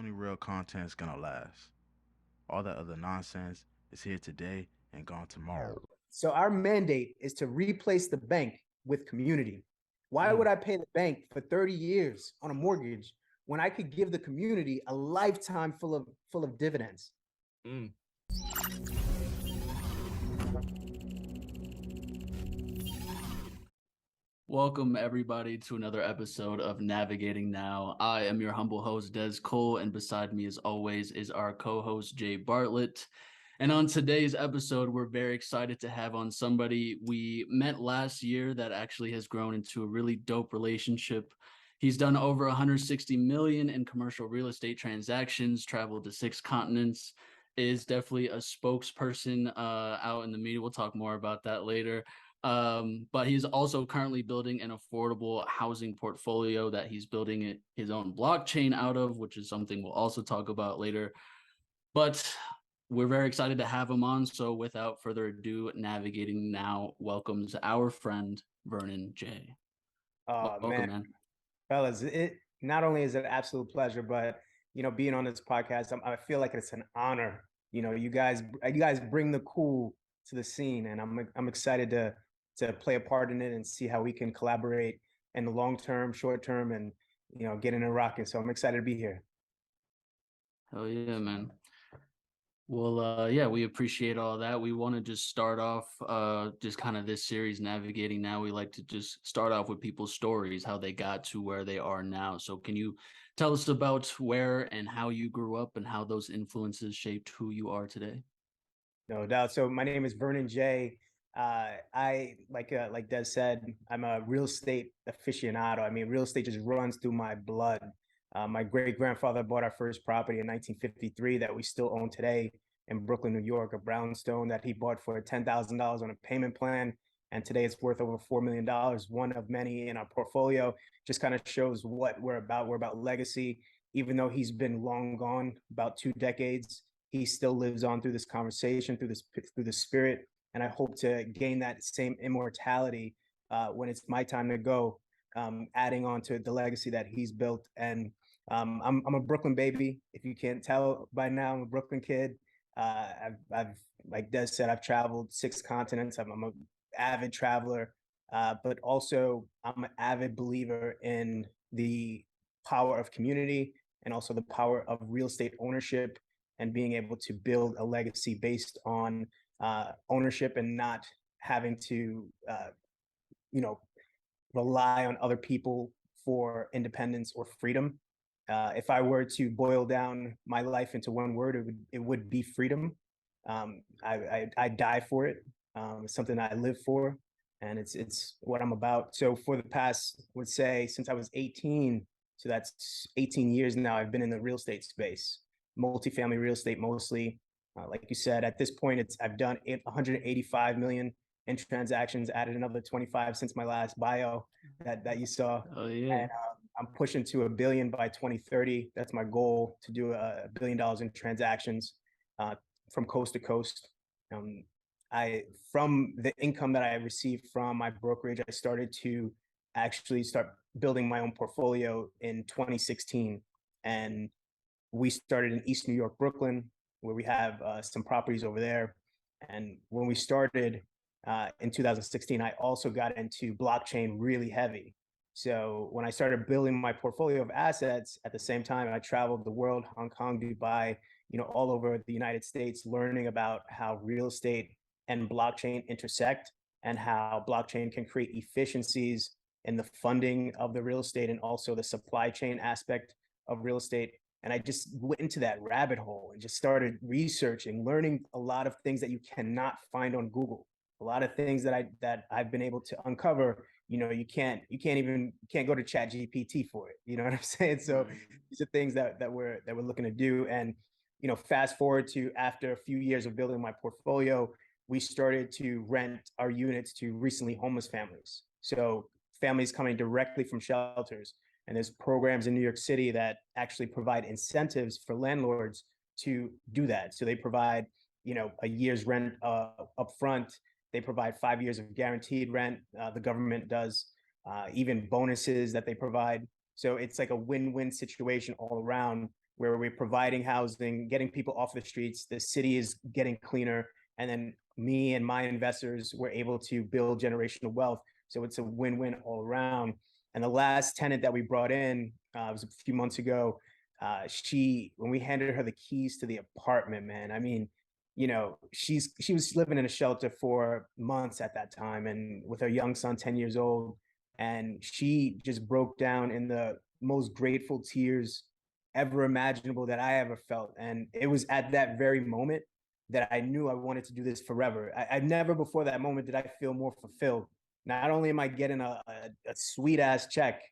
only real content is gonna last. All that other nonsense is here today and gone tomorrow. So our mandate is to replace the bank with community. Why would I pay the bank for 30 years on a mortgage when I could give the community a lifetime full of dividends? Mm. Welcome, everybody, to another episode of Navigating Now. I am your humble host, Des Cole, and beside me, as always, is our co-host, Jay Bartlett. And on today's episode, we're very excited to have on somebody we met last year that actually has grown into a really dope relationship. He's done over 160 million in commercial real estate transactions, traveled to 6 continents, is definitely a spokesperson out in the media. We'll talk more about that later. But he's also currently building an affordable housing portfolio that he's building his own blockchain out of, which is something we'll also talk about later. But we're very excited to have him on. So without further ado, Navigating Now welcomes our friend, Vernon J. Welcome, man. Fellas, it not only is it an absolute pleasure, but being on this podcast, I feel like it's an honor. You guys bring the cool to the scene, and I'm excited to play a part in it and see how we can collaborate in the long term, short term, and get in and rocking. So I'm excited to be here. Hell yeah, man. Well, yeah, we appreciate all that. We want to just start off just kind of this series, Navigating Now. We like to just start off with people's stories, how they got to where they are now. So can you tell us about where and how you grew up and how those influences shaped who you are today? No doubt. So my name is Vernon J. I like Des said, I'm a real estate aficionado. I mean, real estate just runs through my blood. My great grandfather bought our first property in 1953 that we still own today in Brooklyn, New York, a brownstone that he bought for $10,000 on a payment plan. And today it's worth over $4 million, one of many in our portfolio. Just kind of shows what we're about. We're about legacy. Even though he's been long gone, about 2 decades, he still lives on through this conversation, through the spirit. And I hope to gain that same immortality when it's my time to go, adding on to the legacy that he's built. And I'm a Brooklyn baby. If you can't tell by now, I'm a Brooklyn kid. I've like Des said, I've traveled 6 continents. I'm an avid traveler, but also I'm an avid believer in the power of community and also the power of real estate ownership and being able to build a legacy based on ownership and not having to, rely on other people for independence or freedom. If I were to boil down my life into one word, it would be freedom. I die for it. It's something I live for, and it's what I'm about. So for the past, would say, since I was 18, so that's 18 years now, I've been in the real estate space, multifamily real estate mostly. Like you said, at this point, I've done 185 million in transactions, added another 25 since my last bio that you saw. Oh yeah. And I'm pushing to $1 billion by 2030. That's my goal, to do $1 billion in transactions from coast to coast. From the income that I received from my brokerage, I started to actually start building my own portfolio in 2016. And we started in East New York, Brooklyn, where we have some properties over there. And when we started in 2016, I also got into blockchain really heavy. So when I started building my portfolio of assets, at the same time, I traveled the world, Hong Kong, Dubai, all over the United States, learning about how real estate and blockchain intersect and how blockchain can create efficiencies in the funding of the real estate and also the supply chain aspect of real estate. And I just went into that rabbit hole and just started researching, learning a lot of things that you cannot find on Google. A lot of things that I've been able to uncover. You can't go to Chat GPT for it. You know what I'm saying? So these are things that we're looking to do. And fast forward to after a few years of building my portfolio, we started to rent our units to recently homeless families. So families coming directly from shelters. And there's programs in New York City that actually provide incentives for landlords to do that. So they provide, a year's rent upfront. They provide 5 years of guaranteed rent. The government does, even bonuses that they provide. So it's like a win-win situation all around. where we're providing housing, getting people off the streets. The city is getting cleaner. And then me and my investors were able to build generational wealth. So it's a win-win all around. And the last tenant that we brought in was a few months ago. When we handed her the keys to the apartment, man, I mean, you know, she was living in a shelter for months at that time, and with her young son, 10 years old, and she just broke down in the most grateful tears ever imaginable that I ever felt. And it was at that very moment that I knew I wanted to do this forever. I never before that moment did I feel more fulfilled. Not only am I getting a sweet ass check,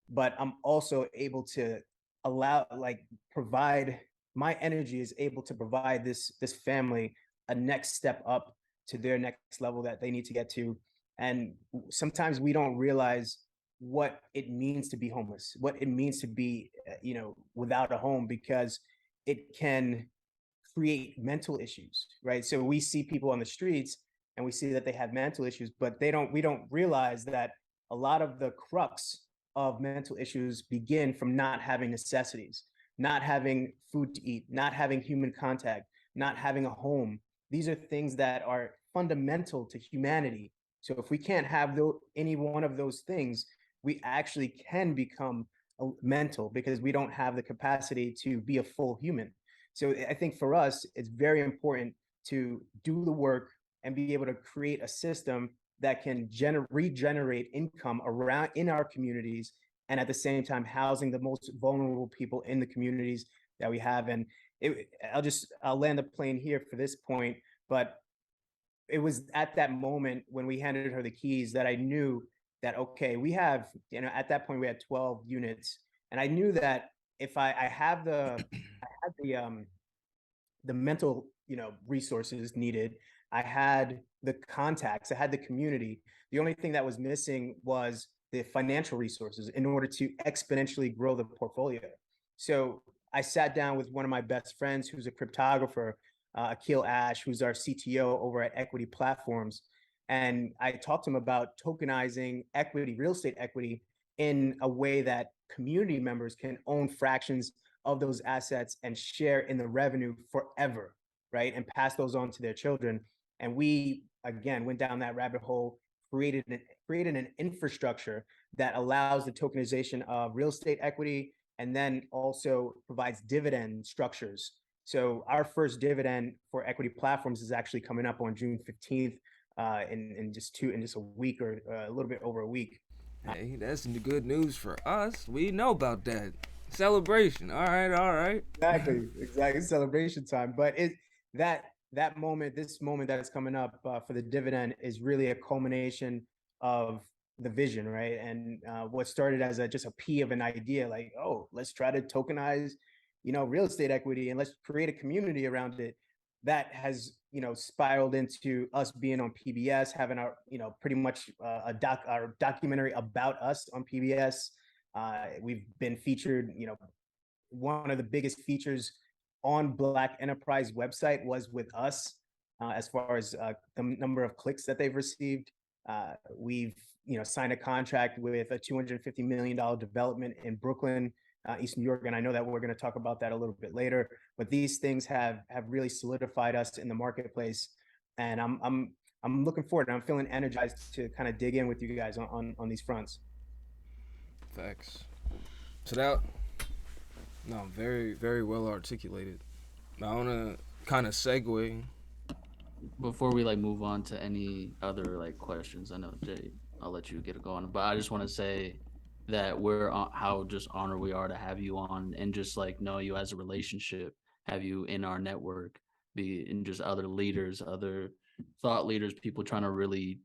but I'm also able to provide, my energy is able to provide this family a next step up to their next level that they need to get to. And sometimes we don't realize what it means to be homeless, what it means to be, without a home, because it can create mental issues, right? So we see people on the streets and we see that they have mental issues, but we don't realize that a lot of the crux of mental issues begin from not having necessities, not having food to eat, not having human contact, not having a home. These are things that are fundamental to humanity. So if we can't have any one of those things, we actually can become mental, because we don't have the capacity to be a full human. So I think for us, it's very important to do the work and be able to create a system that can regenerate income around in our communities, and at the same time housing the most vulnerable people in the communities that we have. And I'll land the plane here for this point, but it was at that moment when we handed her the keys that I knew that, okay, we have, at that point we had 12 units, and I knew that if I have the mental, resources needed, I had the contacts, I had the community. The only thing that was missing was the financial resources in order to exponentially grow the portfolio. So I sat down with one of my best friends who's a cryptographer, Akil Ash, who's our CTO over at Equity Platforms. And I talked to him about tokenizing equity, real estate equity, in a way that community members can own fractions of those assets and share in the revenue forever, right? And pass those on to their children. And we, again, went down that rabbit hole, created an infrastructure that allows the tokenization of real estate equity, and then also provides dividend structures. So our first dividend for Equity Platforms is actually coming up on June 15th, in just a week, or a little bit over a week. Hey, that's the good news for us. We know about that. Celebration. All right. Exactly. Celebration time. But that moment, this moment that is coming up for the dividend, is really a culmination of the vision, right? And what started as just a P of an idea, like, oh, let's try to tokenize, real estate equity, and let's create a community around it. That has, spiraled into us being on PBS, having our, pretty much our documentary about us on PBS. We've been featured, one of the biggest features on Black Enterprise website was with us, as far as the number of clicks that they've received. We've, signed a contract with a $250 million development in Brooklyn, East New York. And I know that we're going to talk about that a little bit later, but these things have really solidified us in the marketplace. And I'm looking forward, and I'm feeling energized to kind of dig in with you guys on these fronts. Facts. So very, very well articulated. Now I want to kind of segue. Before we move on to any other questions, I know, Jay, I'll let you get it going, but I just want to say that how just honored we are to have you on, and just know you as a relationship, have you in our network, be in just other leaders, other thought leaders, people trying to really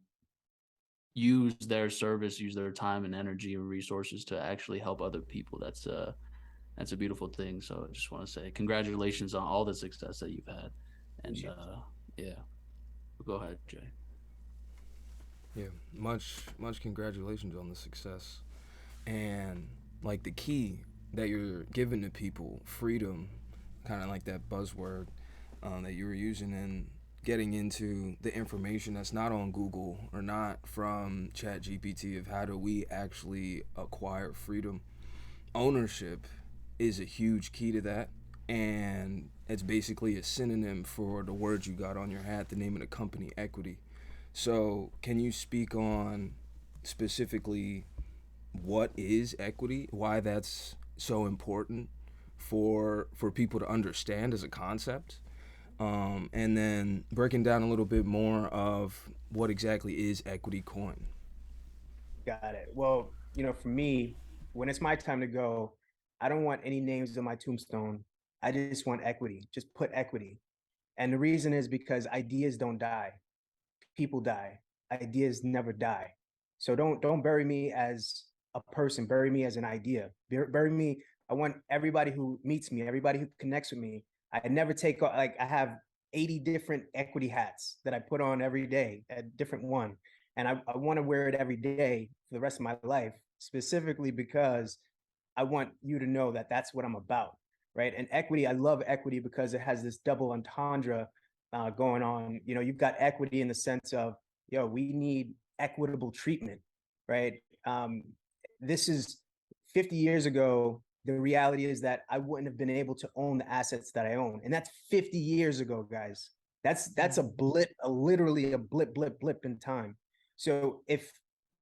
use their service, use their time and energy and resources to actually help other people. That's a beautiful thing. So I just want to say congratulations on all the success that you've had. And yeah, go ahead, Jay. Yeah, much congratulations on the success. And the key that you're giving to people, freedom, kind of like that buzzword that you were using, and getting into the information that's not on Google or not from ChatGPT, of how do we actually acquire freedom, ownership, is a huge key to that, and it's basically a synonym for the word you got on your hat, the name of the company, equity. So can you speak on specifically what is equity, why that's so important for people to understand as a concept, and then breaking down a little bit more of what exactly is equity coin? Got it. Well, for me, when it's my time to go, I don't want any names on my tombstone. I just want equity. Just put equity. And the reason is because ideas don't die. People die. Ideas never die. So don't bury me as a person. Bury me as an idea. Bury me. I want everybody who meets me, everybody who connects with me. I never take like I have 80 different equity hats that I put on every day, a different one. And I want to wear it every day for the rest of my life, specifically because I want you to know that that's what I'm about, right? And equity, I love equity because it has this double entendre going on. You've got equity in the sense of, we need equitable treatment, right? This is 50 years ago. The reality is that I wouldn't have been able to own the assets that I own. And that's 50 years ago, guys. That's a blip, literally a blip in time. So if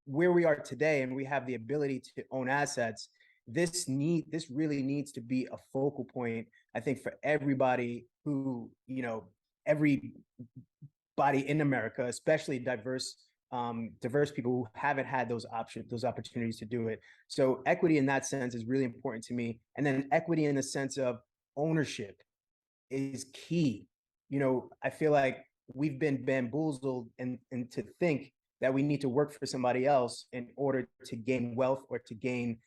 where we are today and we have the ability to own assets, this really needs to be a focal point, I think, for everybody who, everybody in America, especially diverse people who haven't had those opportunities to do it. So equity in that sense is really important to me. And then equity in the sense of ownership is key. I feel like we've been bamboozled and to think that we need to work for somebody else in order to gain wealth or to gain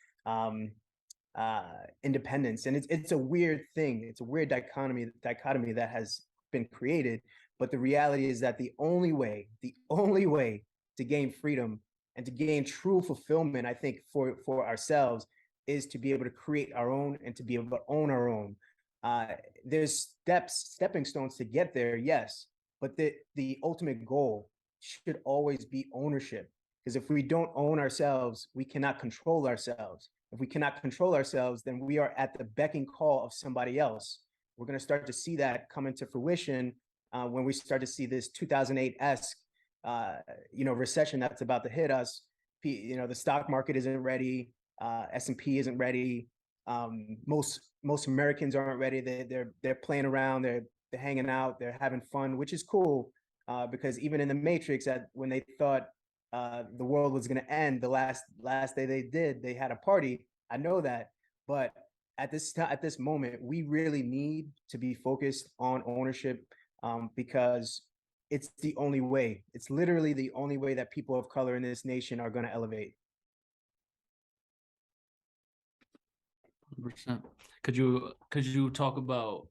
independence. And it's a weird thing. It's a weird dichotomy that has been created. But the reality is that the only way to gain freedom and to gain true fulfillment, I think, for ourselves, is to be able to create our own and to be able to own our own. There's stepping stones to get there, yes, but the ultimate goal should always be ownership. Because if we don't own ourselves, we cannot control ourselves. If we cannot control ourselves, then we are at the beck and call of somebody else. We're going to start to see that come into fruition when we start to see this 2008-esque, recession that's about to hit us. The stock market isn't ready. S&P isn't ready. Most Americans aren't ready. They're playing around. They're hanging out. They're having fun, which is cool. Because even in the Matrix, when they thought the world was going to end, the last day they had a party. I know that, but at this moment, we really need to be focused on ownership, because it's the only way. It's literally the only way that people of color in this nation are going to elevate. 100%. Could you talk about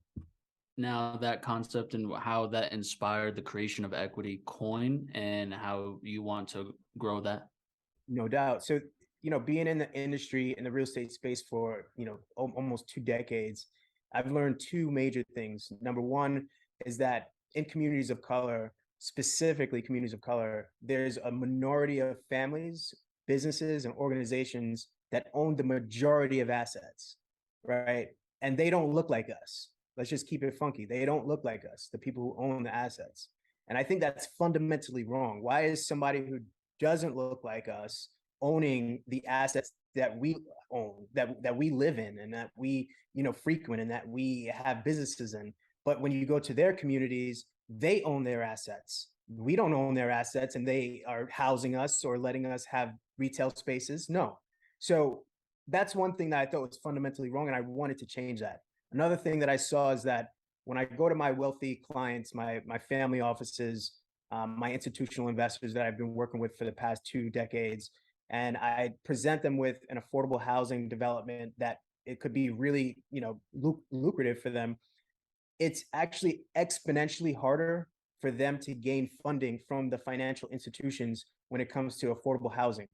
now that concept and how that inspired the creation of Equity Coin and how you want to grow that? No doubt. So, being in the industry, in the real estate space for, almost 2 decades, I've learned 2 major things. Number one is that in communities of color, specifically communities of color, there's a minority of families, businesses, and organizations that own the majority of assets, right? And they don't look like us. Let's just keep it funky. They don't look like us, the people who own the assets. And I think that's fundamentally wrong. Why is somebody who doesn't look like us owning the assets that we own, that we live in, and that we, frequent, and that we have businesses in? But when you go to their communities, they own their assets. We don't own their assets, and they are housing us or letting us have retail spaces. No. So that's one thing that I thought was fundamentally wrong, and I wanted to change that. Another thing that I saw is that when I go to my wealthy clients, my family offices, my institutional investors that I've been working with for the past 2 decades, and I present them with an affordable housing development that it could be really, lucrative for them, it's actually exponentially harder for them to gain funding from the financial institutions when it comes to affordable housing.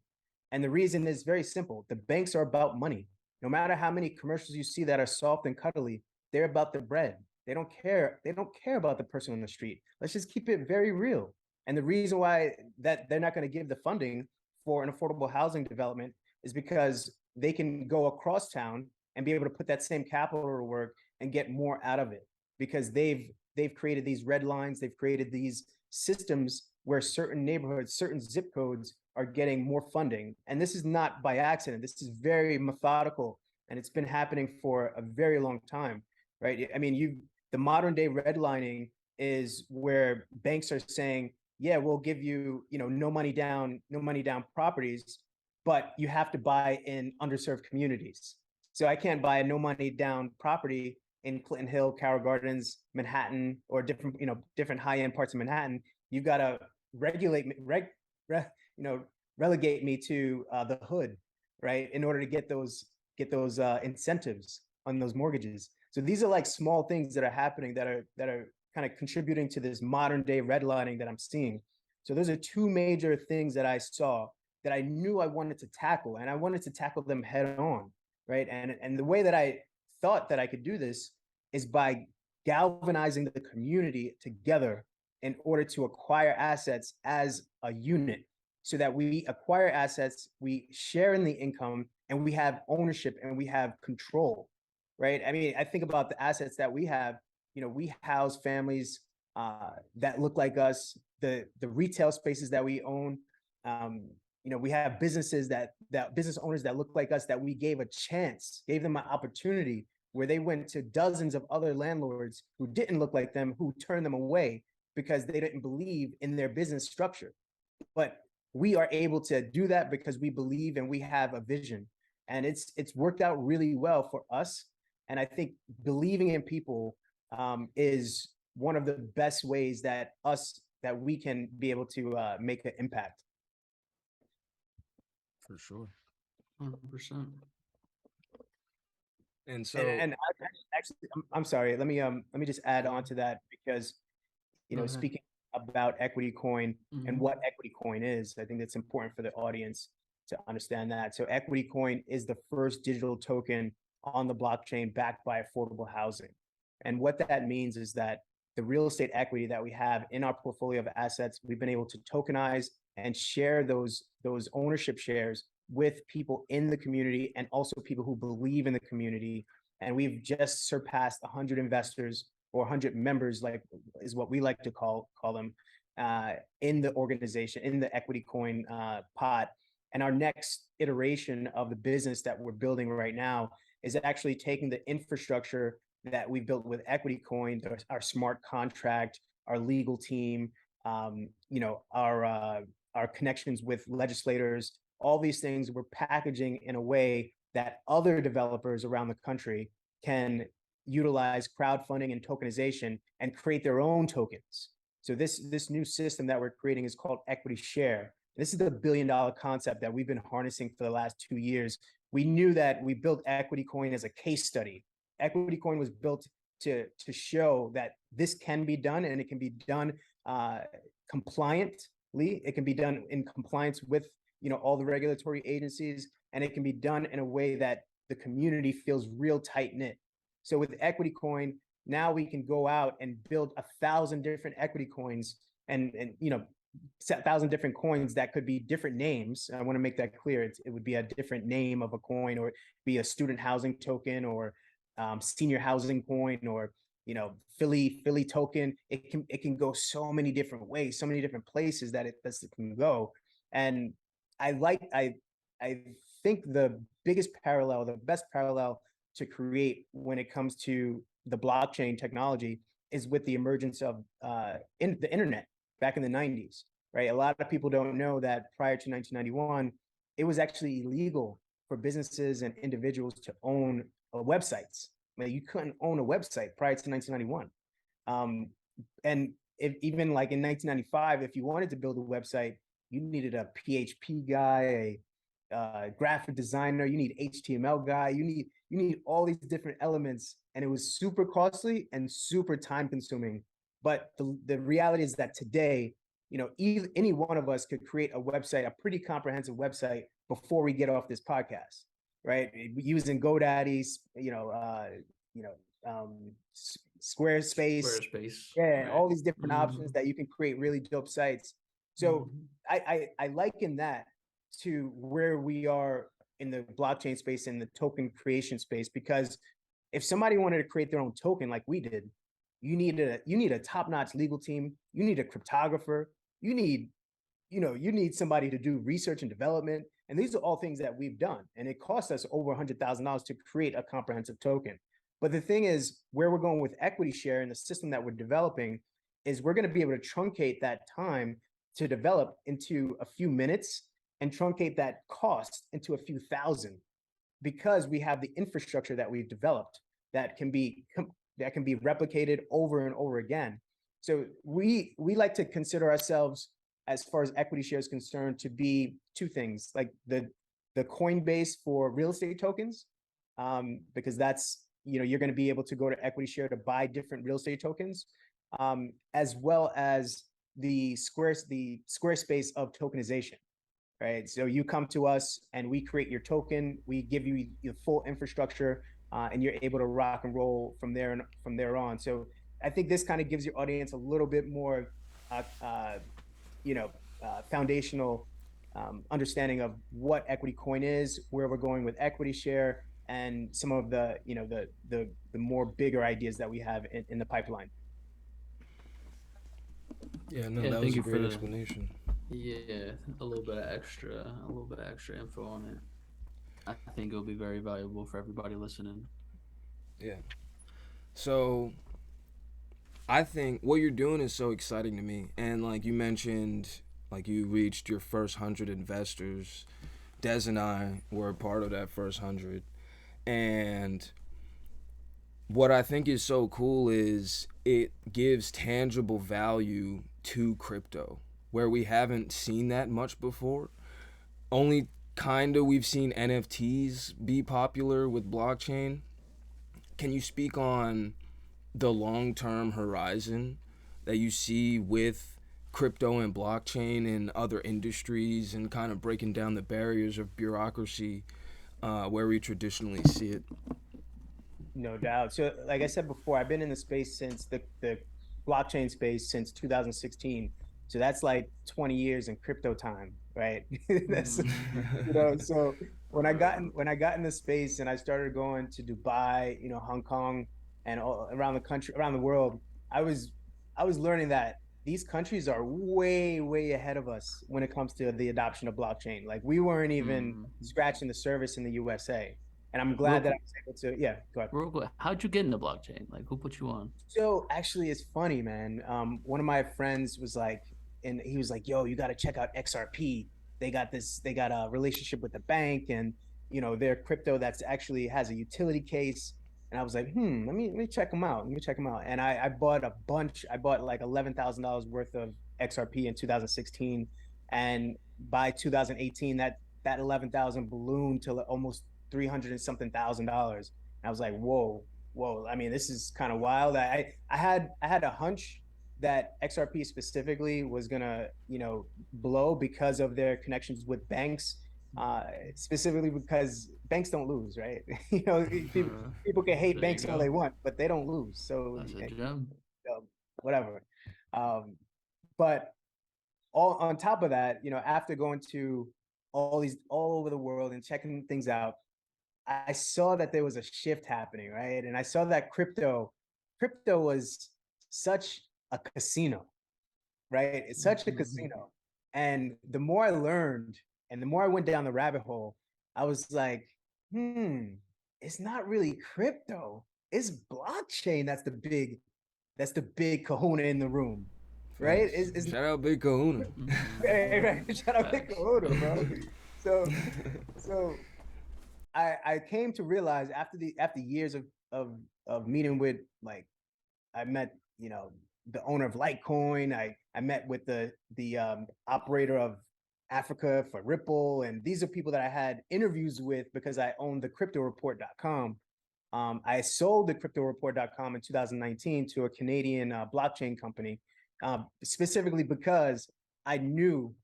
And the reason is very simple. The banks are about money. No matter how many commercials you see that are soft and cuddly, they're about the bread. They don't care. They don't care about the person on the street. Let's just keep it very real. And the reason why that they're not going to give the funding for an affordable housing development is because they can go across town and be able to put that same capital to work and get more out of it, because they've created these red lines, they've created these systems where certain neighborhoods, certain zip codes are getting more funding. And this is not by accident. This is very methodical, and it's been happening for a very long time, right? I mean, the modern day redlining is where banks are saying, yeah, we'll give you, no money down properties, but you have to buy in underserved communities. So I can't buy a no money down property in Clinton Hill, Carroll Gardens, Manhattan, or different high-end parts of Manhattan. You've got to relegate me to the hood, right, in order to get those incentives on those mortgages. So these are like small things that are happening that are kind of contributing to this modern day redlining that I'm seeing. So those are two major things that I saw that I knew I wanted to tackle, and I wanted to tackle them head on, right? And the way that I thought that I could do this is by galvanizing the community together in order to acquire assets as a unit, so that we acquire assets, we share in the income, and we have ownership and we have control, right? I mean, I think about the assets that we have. We house families that look like us, the retail spaces that we own. We have businesses that business owners that look like us, that we gave a chance, gave them an opportunity, where they went to dozens of other landlords who didn't look like them, who turned them away because they didn't believe in their business structure. But we are able to do that because we believe and we have a vision. And it's worked out really well for us. And I think believing in people is one of the best ways that we can be able to make an impact. For sure. 100%. And so, actually, I'm sorry. Let me just add on to that, because speaking about equity coin and what equity coin is, I think that's important for the audience to understand that. So equity coin is the first digital token on the blockchain backed by affordable housing. And what that means is that the real estate equity that we have in our portfolio of assets, we've been able to tokenize and share those ownership shares with people in the community, and also people who believe in the community. And we've just surpassed 100 investors, or 100 members, like is what we like to call them, in the organization, in the equity coin pot. And our next iteration of the business that we're building right now is actually taking the infrastructure that we built with equity coin, our smart contract, our legal team, our connections with legislators, all these things we're packaging in a way that other developers around the country can utilize crowdfunding and tokenization and create their own tokens. So this new system that we're creating is called Equity Share. This is the $1 billion concept that we've been harnessing for the last 2 years. We knew that we built Equity Coin as a case study. Equity Coin was built to show that this can be done, and it can be done compliantly. It can be done in compliance with all the regulatory agencies, and it can be done in a way that the community feels real tight knit. So with equity coin, now we can go out and build 1,000 different equity coins, and 1,000 different coins that could be different names. I want to make that clear. It would be a different name of a coin, or be a student housing token, or senior housing coin, or Philly token. It can go so many different ways, so many different places that it can go. And I think the best parallel to create when it comes to the blockchain technology is with the emergence of the internet back in the 90s, right? A lot of people don't know that prior to 1991, it was actually illegal for businesses and individuals to own websites. You couldn't own a website prior to 1991. And even like in 1995, if you wanted to build a website, you needed a PHP guy, a graphic designer, you need HTML guy, you need all these different elements, and it was super costly and super time consuming. But the reality is that today, any one of us could create a website, a pretty comprehensive website, before we get off this podcast, right? Using GoDaddy, Squarespace, yeah, right. All these different options that you can create really dope sites. So I liken that to where we are in the blockchain space, in the token creation space, because if somebody wanted to create their own token like we did, you need a top-notch legal team, you need a cryptographer, you need somebody to do research and development. And these are all things that we've done. And it cost us over $100,000 to create a comprehensive token. But the thing is, where we're going with equity share and the system that we're developing is we're going to be able to truncate that time to develop into a few minutes and truncate that cost into a few thousand, because we have the infrastructure that we've developed that can be replicated over and over again. So we like to consider ourselves, as far as equity share is concerned, to be two things, like the Coinbase for real estate tokens, because that's, you're going to be able to go to equity share to buy different real estate tokens, as well as the Squarespace of tokenization, right? So you come to us and we create your token, we give you the full infrastructure, and you're able to rock and roll from there on. So I think this kind of gives your audience a little bit more foundational understanding of what equity coin is, where we're going with equity share, and some of the more bigger ideas that we have in the pipeline. Yeah, no, Yeah, that was thank a you for great the- explanation. Yeah, a little bit extra info on it. I think it'll be very valuable for everybody listening. Yeah. So I think what you're doing is so exciting to me. And like you mentioned, like you reached your first 100 investors. Des and I were a part of that first 100. And what I think is so cool is it gives tangible value to crypto, where we haven't seen that much before. Only kinda we've seen NFTs be popular with blockchain. Can you speak on the long-term horizon that you see with crypto and blockchain and other industries, and kind of breaking down the barriers of bureaucracy where we traditionally see it? No doubt. So like I said before, I've been in the space since the blockchain space since 2016. So that's like 20 years in crypto time, right? That's, so when I got in the space and I started going to Dubai, Hong Kong, and all around the country, around the world, I was learning that these countries are way, way ahead of us when it comes to the adoption of blockchain. Like we weren't even scratching the surface in the USA. And I'm glad that I was able to, yeah, go ahead. Real quick, how'd you get into blockchain? Like, who put you on? So actually, it's funny, man. One of my friends was like, and he was like, "Yo, you got to check out XRP. They got a relationship with the bank, and their crypto that's actually has a utility case." And I was like, let me check them out. Let me check them out. And I bought a bunch. I bought like $11,000 worth of XRP in 2016, and by 2018, that 11,000 ballooned to almost 300 and something $1,000. I was like, whoa. I mean, this is kind of wild. I had a hunch that XRP specifically was gonna, blow because of their connections with banks, specifically because banks don't lose, right? People can hate banks all they want, but they don't lose. So That's a gem. Whatever. But all on top of that, after going to all over the world and checking things out, I saw that there was a shift happening, right? And I saw that crypto was such a casino, right? It's such a casino. And the more I learned and the more I went down the rabbit hole, I was like, it's not really crypto. It's blockchain that's the big kahuna in the room, right? Shout out Big Kahuna. Right. Shout out Big Kahuna, bro. So I came to realize after years of meeting with, like, I met the owner of Litecoin. I met with the operator of Africa for Ripple, and these are people that I had interviews with because I owned the cryptoreport.com. I sold the cryptoreport.com in 2019 to a Canadian blockchain company, specifically because I knew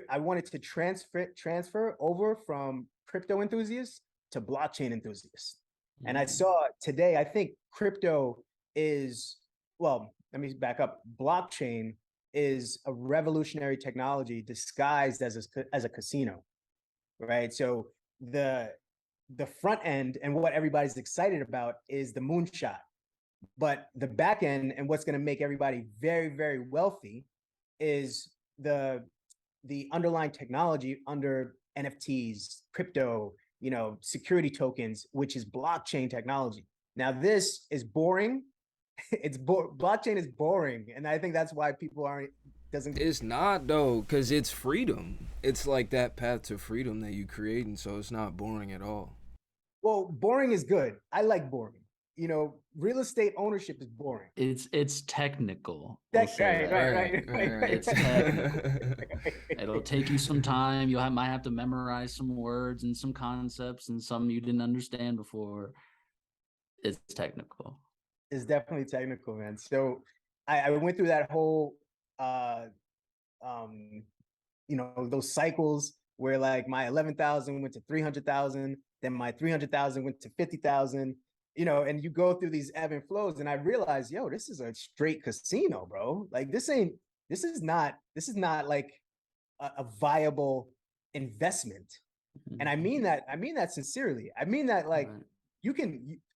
I wanted to transfer over from crypto enthusiasts to blockchain enthusiasts. And I saw today, I think crypto is, well, let me back up. Blockchain is a revolutionary technology disguised as a casino, right? So the front end and what everybody's excited about is the moonshot. But the back end and what's going to make everybody very, very wealthy is the underlying technology under NFTs, crypto, security tokens, which is blockchain technology. Now, this is boring. Blockchain is boring, and I think that's why people doesn't. It's not though, because it's freedom. It's like that path to freedom that you create, and so it's not boring at all. Well, boring is good. I like boring. Real estate ownership is boring. It's technical. Right. It's technical. It'll take you some time. You might have to memorize some words and some concepts and some you didn't understand before. It's technical. It's definitely technical, man. So I went through that whole those cycles where like my 11,000 went to 300,000, then my 300,000 went to 50,000, and you go through these ebb and flows, and I realized, this is a straight casino, bro. Like this is not like a viable investment. And I mean that sincerely. I mean that like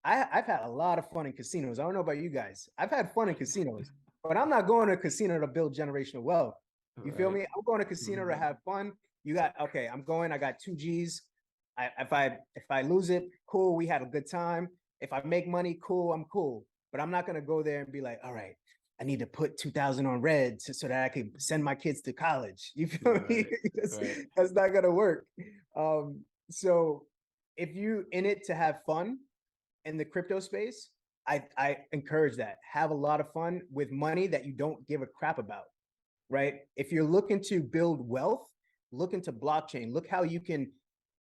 I've had a lot of fun in casinos. I don't know about you guys. I've had fun in casinos, but I'm not going to a casino to build generational wealth. You feel me? I'm going to a casino to have fun. I'm going, I got 2 G's. If I lose it, cool, we had a good time. If I make money, cool, I'm cool. But I'm not going to go there and be like, all right, I need to put 2,000 on red so that I can send my kids to college. You feel me? That's not going to work. So if you in it to have fun in the crypto space, I encourage that. Have a lot of fun with money that you don't give a crap about, right? If you're looking to build wealth, look into blockchain. Look how you can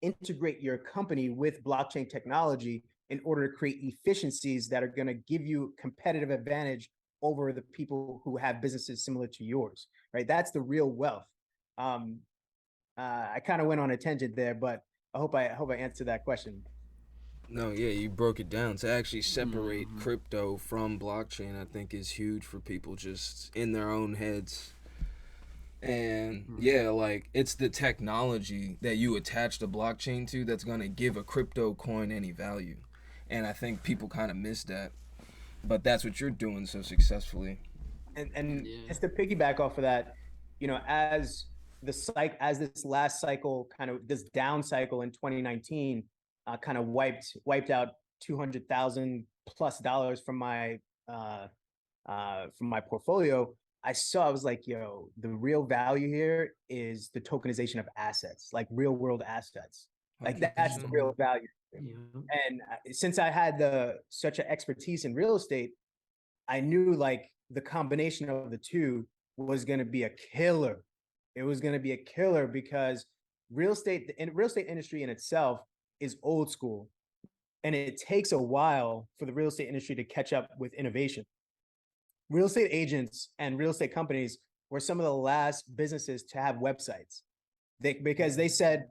integrate your company with blockchain technology in order to create efficiencies that are going to give you competitive advantage over the people who have businesses similar to yours, right? That's the real wealth. I kind of went on a tangent there, but I hope I answered that question. No, yeah, you broke it down. To actually separate crypto from blockchain, I think is huge for people just in their own heads. And yeah, like it's the technology that you attach the blockchain to that's going to give a crypto coin any value. And I think people kind of miss that. But that's what you're doing so successfully. And just to piggyback off of that, as this last cycle, kind of this down cycle in 2019, kind of wiped out $200,000+ from my portfolio. I was like, the real value here is the tokenization of assets, like real world assets. Like that's the real value. Yeah. And since I had such an expertise in real estate, I knew like the combination of the two was going to be a killer. It was going to be a killer because the real estate industry in itself is old school, and it takes a while for the real estate industry to catch up with innovation. Real estate agents and real estate companies were some of the last businesses to have websites. Because they said,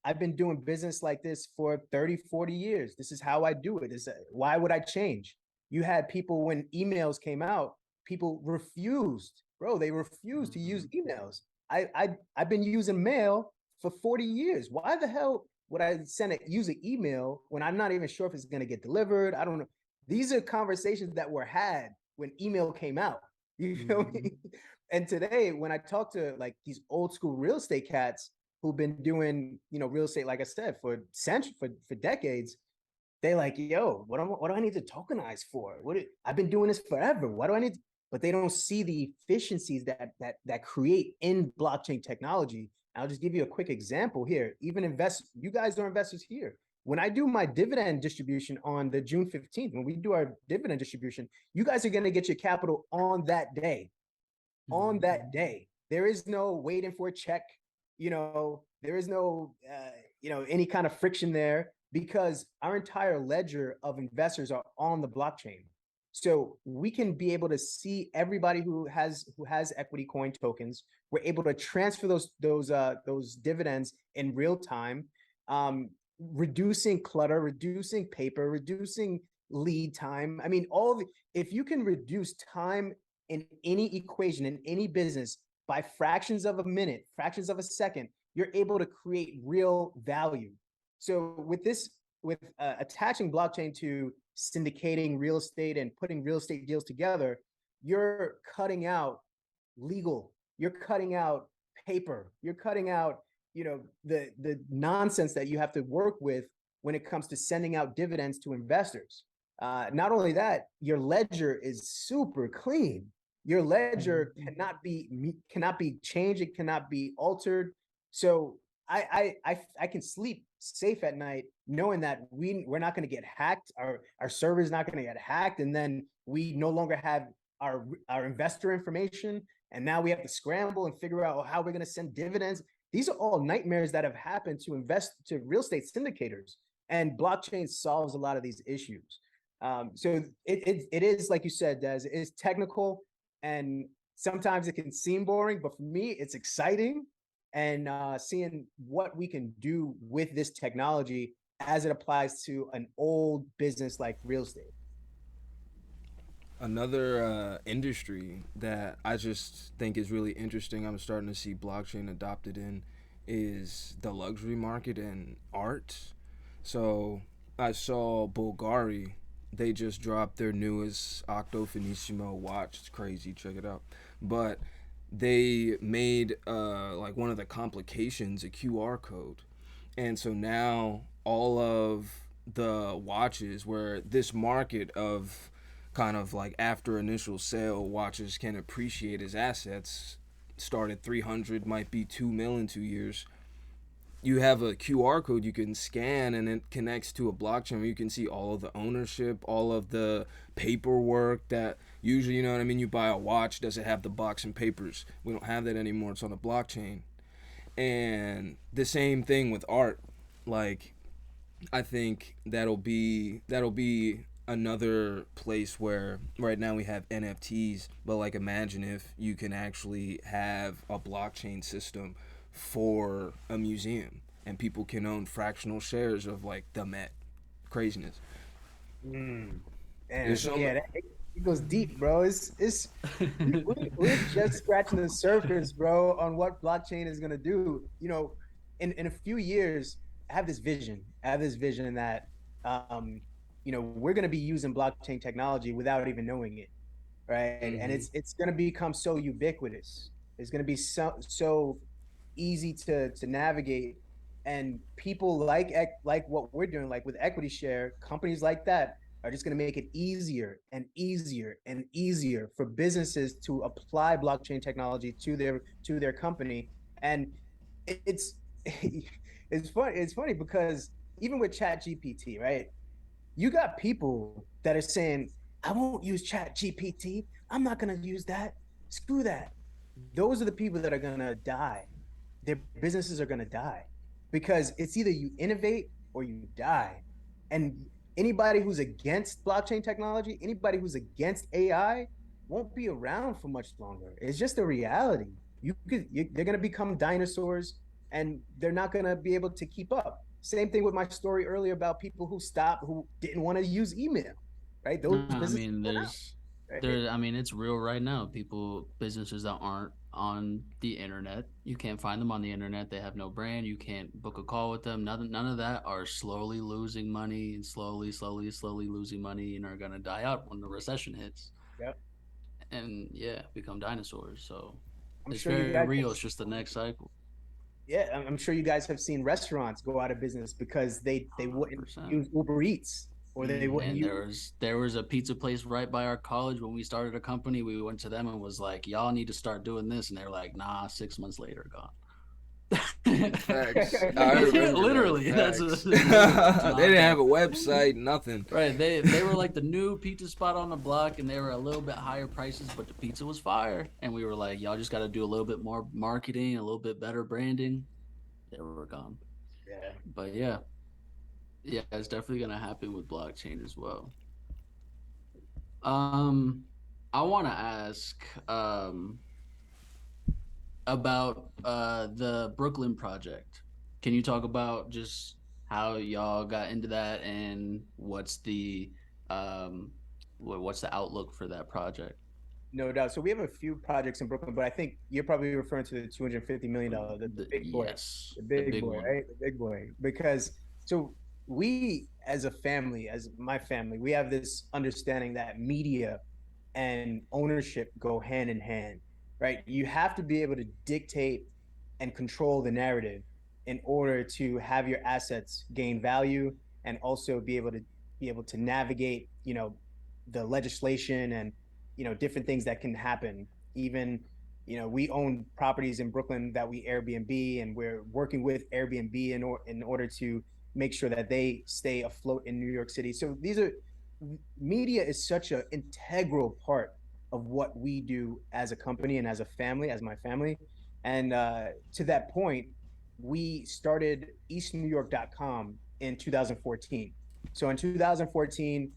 I've been doing business like this for 30, 40 years. This is how I do it. Why would I change? You had people, when emails came out, people refused. Bro, they refused to use emails. I've been using mail for 40 years. Why the hell would I use an email when I'm not even sure if it's going to get delivered? I don't know. These are conversations that were had when email came out. You feel me? And today, when I talk to like these old school real estate cats who've been doing, real estate, like I said, for decades, they like, what do I need to tokenize for? I've been doing this forever. Why do I need? But they don't see the efficiencies that create in blockchain technology. I'll just give you a quick example here. Even you guys are investors here. When I do my dividend distribution on the June 15th, when we do our dividend distribution, you guys are going to get your capital on that day. On that day. There is no waiting for a check. There is no, any kind of friction there, because our entire ledger of investors are on the blockchain. So we can be able to see everybody who has equity coin tokens. We're able to transfer those dividends in real time, reducing clutter, reducing paper, reducing lead time. I mean, if you can reduce time in any equation, in any business, by fractions of a minute, fractions of a second, you're able to create real value. So with attaching blockchain to syndicating real estate and putting real estate deals together, you're cutting out legal, you're cutting out paper, you're cutting out, the nonsense that you have to work with when it comes to sending out dividends to investors. Not only that, your ledger is super clean. Your ledger cannot be changed. It cannot be altered. So I can sleep safe at night knowing that we're not going to get hacked. Our server is not going to get hacked, and then we no longer have our investor information, and now we have to scramble and figure out how we're going to send dividends. These are all nightmares that have happened to real estate syndicators, and blockchain solves a lot of these issues. So it is, like you said, Des, it's technical, and sometimes it can seem boring, but for me, it's exciting. And seeing what we can do with this technology as it applies to an old business like real estate. Another industry that I just think is really interesting, I'm starting to see blockchain adopted in, is the luxury market and art. So I saw Bulgari, they just dropped their newest Octo Finissimo watch. It's crazy, check it out. But they made like one of the complications a QR code. And so now all of the watches, where this market of kind of like after initial sale watches can appreciate as assets, start at 300, might be 2 mil in 2 years. You have a QR code you can scan, and it connects to a blockchain where you can see all of the ownership, all of the paperwork that usually, you know what I mean, you buy a watch, does it have the box and papers? We don't have that anymore. It's on the blockchain. And the same thing with art. Like, I think that'll be another place where right now we have NFTs, but like imagine if you can actually have a blockchain system for a museum and people can own fractional shares of like the Met. Craziness. And yeah, it goes deep, bro. We're just scratching the surface, bro, on what blockchain is gonna do. In a few years, I have this vision that we're gonna be using blockchain technology without even knowing it, right? And it's gonna become so ubiquitous. It's gonna be so easy to navigate, and people like what we're doing, like with equity share, companies like that are just going to make it easier and easier and easier for businesses to apply blockchain technology to their company. And it's it's funny because even with ChatGPT, right, you got people that are saying, I won't use ChatGPT, I'm not going to use that, screw that. Those are the people that are going to die. Their businesses are going to die, because it's either you innovate or you die. And anybody who's against blockchain technology, anybody who's against AI, won't be around for much longer. It's just a reality. They're going to become dinosaurs, and they're not going to be able to keep up. Same thing with my story earlier about people who didn't want to use email, right? It's real right now. Businesses that aren't on the internet, you can't find them on the internet. They have no brand. You can't book a call with them. None of that are slowly losing money, and slowly losing money, and are gonna die out when the recession hits. Yep. And become dinosaurs. So I'm it's sure very real. It's just the next cycle. Yeah, I'm sure you guys have seen restaurants go out of business because they wouldn't use Uber Eats. Or they wouldn't. And there was a pizza place right by our college when we started a company. We went to them and was like, y'all need to start doing this, and they were like, nah. 6 months later, gone. Facts. Literally, Facts. They didn't have a website, nothing. Right. They were like the new pizza spot on the block, and they were a little bit higher prices, but the pizza was fire. And we were like, y'all just got to do a little bit more marketing, a little bit better branding. They were gone. Yeah. But yeah. Yeah, it's definitely gonna happen with blockchain as well. I want to ask about the Brooklyn project. Can you talk about just how y'all got into that, and what's the outlook for that project? No doubt. So we have a few projects in Brooklyn, but I think you're probably referring to the $250 million, the big boy, yes, the big boy, one. right? The big boy, because So we, as a family, as my family, we have this understanding that media and ownership go hand in hand, right? You have to be able to dictate and control the narrative in order to have your assets gain value and also be able to navigate, the legislation and different things that can happen. Even we own properties in Brooklyn that we Airbnb, and we're working with Airbnb in order to make sure that they stay afloat in New York City. So these are media is such an integral part of what we do as a company and as a family, as my family. And to that point, we started eastnewyork.com in 2014. So in 2014,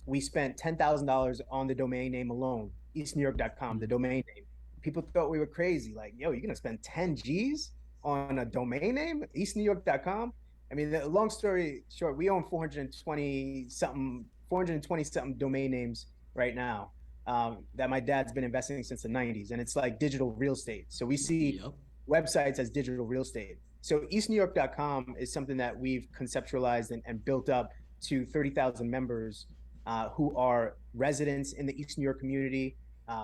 we spent $10,000 on the domain name alone, eastnewyork.com, the domain name. People thought we were crazy. Like, yo, you're going to spend 10 G's on a domain name, eastnewyork.com? I mean, the long story short, we own 420 something domain names right now, that my dad's been investing since the 90s. And it's like digital real estate. So we see websites as digital real estate. So eastnewyork.com is something that we've conceptualized and built up to 30,000 members, who are residents in the East New York community,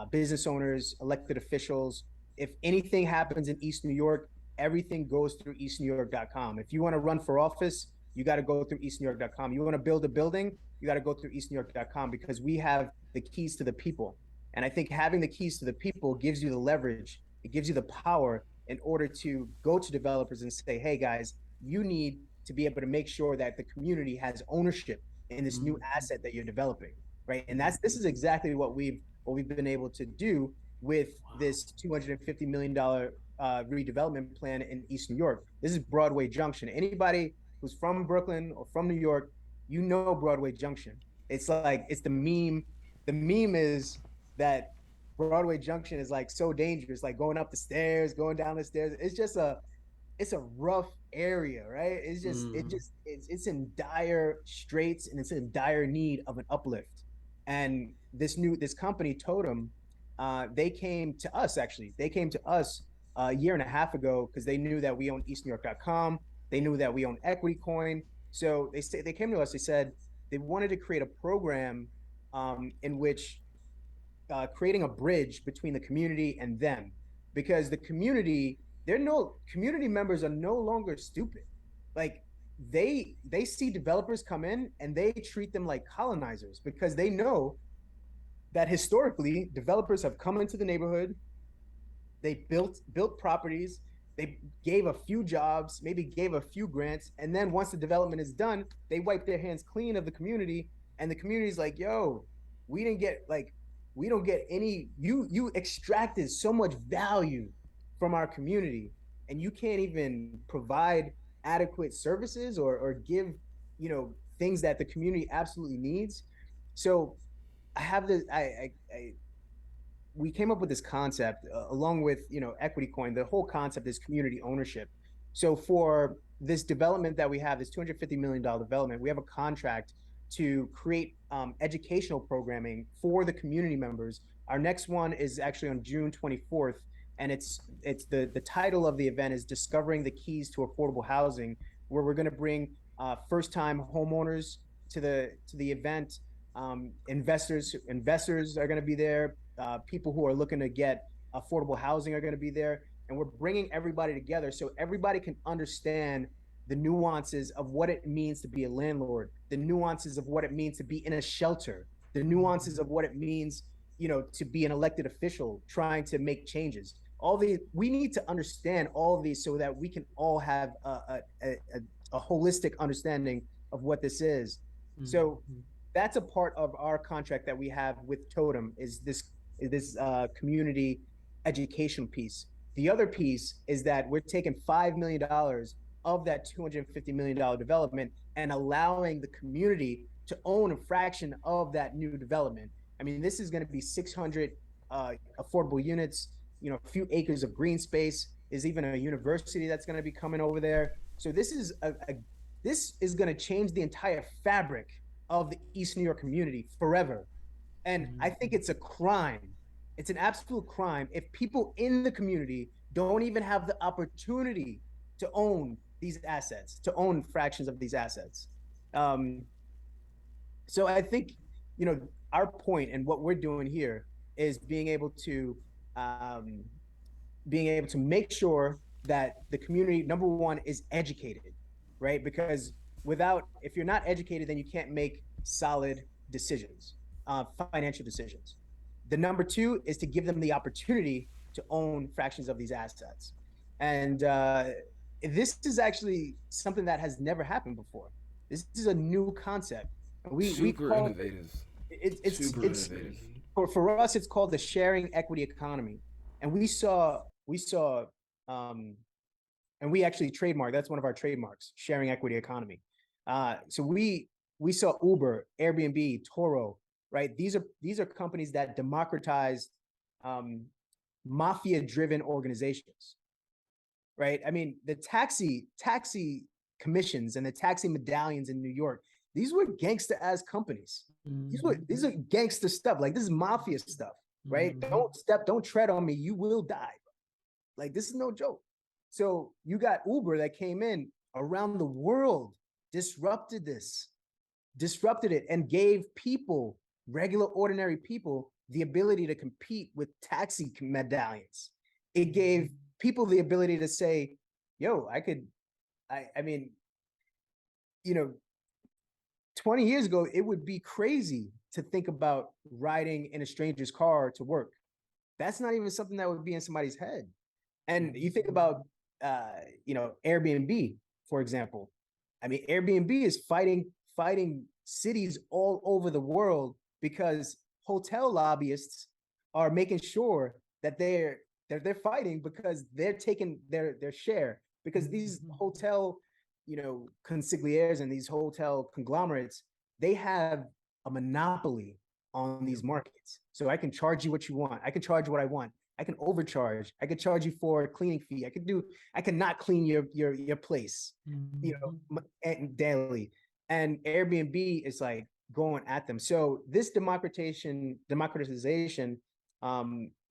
business owners, elected officials. If anything happens in East New York, everything goes through eastnewyork.com. If you want to run for office, you got to go through eastnewyork.com. You want to build a building, you got to go through eastnewyork.com, because we have the keys to the people. And I think having the keys to the people gives you the leverage, it gives you the power in order to go to developers and say, hey guys, you need to be able to make sure that the community has ownership in this new asset that you're developing, right? And this is exactly what we've been able to do with this $250 million redevelopment plan in East New York. This is Broadway Junction. Anybody who's from Brooklyn or from New York, Broadway Junction. It's like, it's the meme. The meme is that Broadway Junction is like so dangerous, like going up the stairs, going down the stairs. It's a rough area, right? It's in dire straits, and it's in dire need of an uplift. And this company Totem, they came to us, actually. They came to us a year and a half ago because they knew that we own eastnewyork.com. They knew that we own Equity Coin. So they came to us. They said they wanted to create a program, in which creating a bridge between the community and them, because the community members are no longer stupid. Like they see developers come in and they treat them like colonizers, because they know that historically developers have come into the neighborhood, they built properties, they gave a few jobs, maybe gave a few grants, and then once the development is done, they wipe their hands clean of the community, and the community's like, yo, we don't get any, you extracted so much value from our community, and you can't even provide adequate services or give things that the community absolutely needs. So I have this we came up with this concept, along with Equity Coin. The whole concept is community ownership. So for this development that we have, this $250 million development, we have a contract to create educational programming for the community members. Our next one is actually on June 24th, and it's the title of the event is Discovering the Keys to Affordable Housing, where we're going to bring first-time homeowners to the event. Investors are going to be there. People who are looking to get affordable housing are going to be there, and we're bringing everybody together so everybody can understand the nuances of what it means to be a landlord, the nuances of what it means to be in a shelter, the nuances of what it means, to be an elected official trying to make changes. We need to understand all of these so that we can all have a holistic understanding of what this is. Mm-hmm. So that's a part of our contract that we have with Totem, is this community education piece. The other piece is that we're taking $5 million of that $250 million development and allowing the community to own a fraction of that new development. I mean, this is going to be 600 affordable units, a few acres of green space. There's even a university that's going to be coming over there. So this is going to change the entire fabric of the East New York community forever. And I think it's a crime. It's an absolute crime if people in the community don't even have the opportunity to own these assets, to own fractions of these assets. Um, so I think, you know, our point and what we're doing here is um, being able to make sure that the community, number one, is educated, right? Because if you're not educated, then you can't make solid decisions, financial decisions. The number two is to give them the opportunity to own fractions of these assets. And this is actually something that has never happened before. This is a new concept. We Super call innovative. Super it's innovative. for us it's called the sharing equity economy, and we saw um and we actually trademark, that's one of our trademarks, sharing equity economy. So we saw Uber, Airbnb, Toro, right? These are companies that democratized mafia driven organizations, right? I mean, the taxi commissions and the taxi medallions in New York, these were gangster ass companies. These are gangster stuff. Like, this is mafia stuff, right? Don't tread on me, you will die. Like, this is no joke. So you got Uber that came in around the world, disrupted it, and gave people, regular ordinary people, the ability to compete with taxi medallions. It gave people the ability to say, yo, I mean, you know, 20 years ago, it would be crazy to think about riding in a stranger's car to work. That's not even something that would be in somebody's head. And you think about, Airbnb, for example. I mean, Airbnb is fighting cities all over the world because hotel lobbyists are making sure that they're fighting because they're taking their share, because these hotel, consiglières and these hotel conglomerates, they have a monopoly on these markets. So I can charge you what you want. I can charge what I want. I can overcharge. I could charge you for a cleaning fee. I could not clean your place, daily. And Airbnb is like going at them. So this democratization,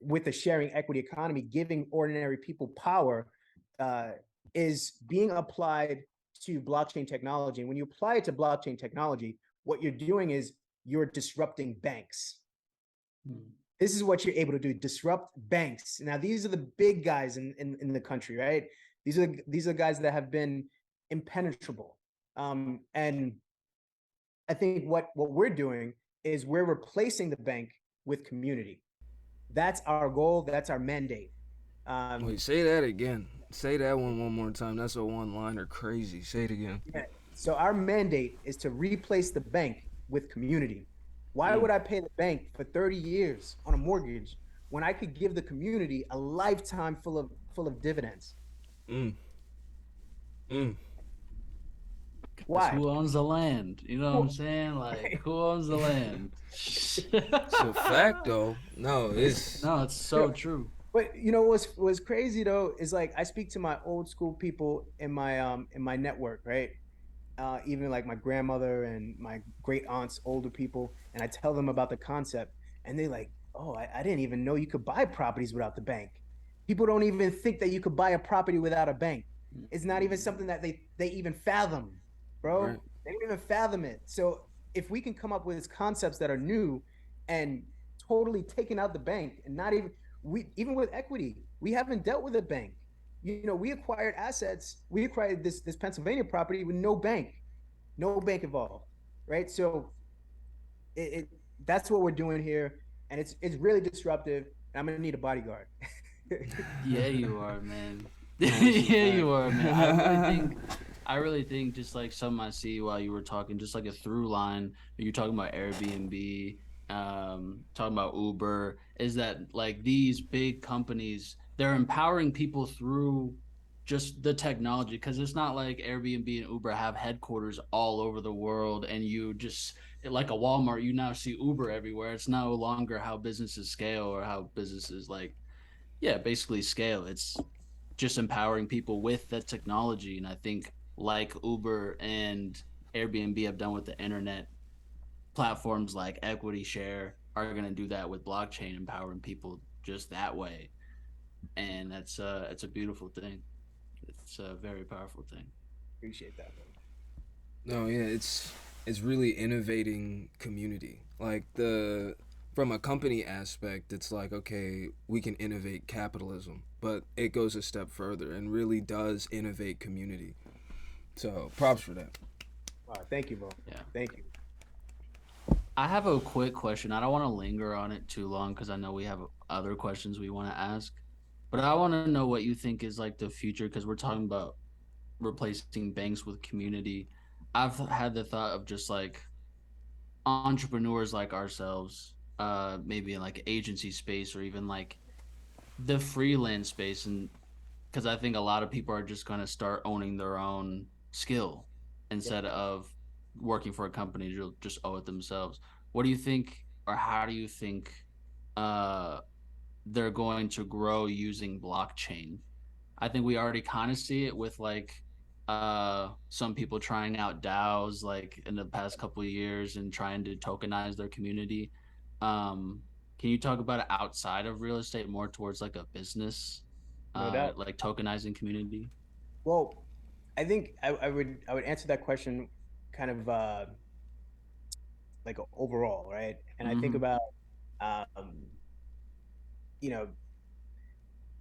with the sharing equity economy, giving ordinary people power, is being applied to blockchain technology. And when you apply it to blockchain technology, what you're doing is you're disrupting banks. This is what you're able to do: disrupt banks. Now, these are the big guys in the country, right? These are guys that have been impenetrable. And I think what we're doing is we're replacing the bank with community. That's our goal. That's our mandate. Wait, say that again. Say that one more time. That's a one-liner crazy. Say it again. Yeah. So our mandate is to replace the bank with community. Why would I pay the bank for 30 years on a mortgage when I could give the community a lifetime full of dividends? Why? Who owns the land? You know what I'm saying? Like, who owns the land? It's a fact, though. No, it's so true. But what's crazy though is, like, I speak to my old school people in my network, right? Even like my grandmother and my great aunts, older people, and I tell them about the concept, and they're like, "Oh, I didn't even know you could buy properties without the bank." People don't even think that you could buy a property without a bank. It's not even something that they even fathom, bro. Right. They don't even fathom it. So if we can come up with concepts that are new and totally taking out the bank, and not even with equity, we haven't dealt with a bank. We acquired assets. We acquired this Pennsylvania property with no bank involved, right? So that's what we're doing here, and it's really disruptive. And I'm gonna need a bodyguard. Yeah, you are, man. Yeah, you are, man. I really think just like something I see while you were talking, just like a through line, you're talking about Airbnb, talking about Uber, is that like these big companies, they're empowering people through just the technology, because it's not like Airbnb and Uber have headquarters all over the world, and you just, like a Walmart, you now see Uber everywhere. It's no longer how businesses scale, or how businesses basically scale. It's just empowering people with that technology. And I think, like Uber and Airbnb have done with the internet, platforms like Equity Share are going to do that with blockchain, empowering people just that way. And it's a beautiful thing. It's a very powerful thing. Appreciate that. No, yeah, it's really innovating community. Like the from a company aspect, it's like, okay, we can innovate capitalism, but it goes a step further and really does innovate community. So props for that. Thank you, bro. Yeah. Thank you. I have a quick question. I don't want to linger on it too long because I know we have other questions we want to ask. But I want to know what you think is like the future because we're talking about replacing banks with community. I've had the thought of just like entrepreneurs like ourselves, maybe in like agency space or even like the freelance space, and because I think a lot of people are just going to start owning their own skill instead of working for a company to just owe it themselves. What do you think, or how do you think uh, they're going to grow using blockchain? I think we already kind of see it with like some people trying out DAOs like in the past couple of years and trying to tokenize their community. Um, can you talk about it outside of real estate, more towards like a business, No doubt. like tokenizing community? Well, I think I would answer that question kind of like overall, right? And I think Mm-hmm. about you know,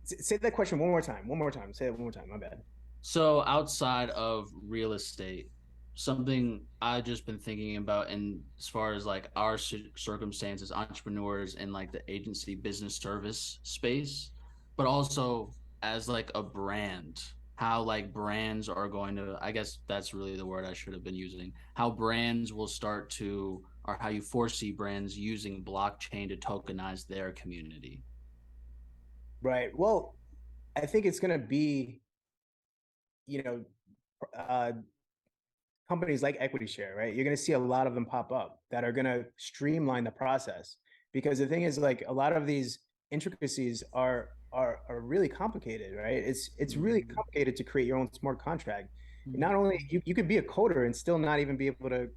say that question one more time. One more time. Say it one more time. My bad. So outside of real estate, something I just been thinking about, and as far as like our circumstances, entrepreneurs in like the agency business service space, but also as like a brand, how like brands are going to, I guess that's really the word I should have been using, how brands will start to, or how you foresee brands using blockchain to tokenize their community. Right. Well, I think it's going to be, you know, uh, companies like Equity Share, right? You're going to see a lot of them pop up that are going to streamline the process. Because the thing is, like, a lot of these intricacies are really complicated, right? It's really Mm-hmm. complicated to create your own smart contract. Mm-hmm. Not only you could be a coder and still not even be able to,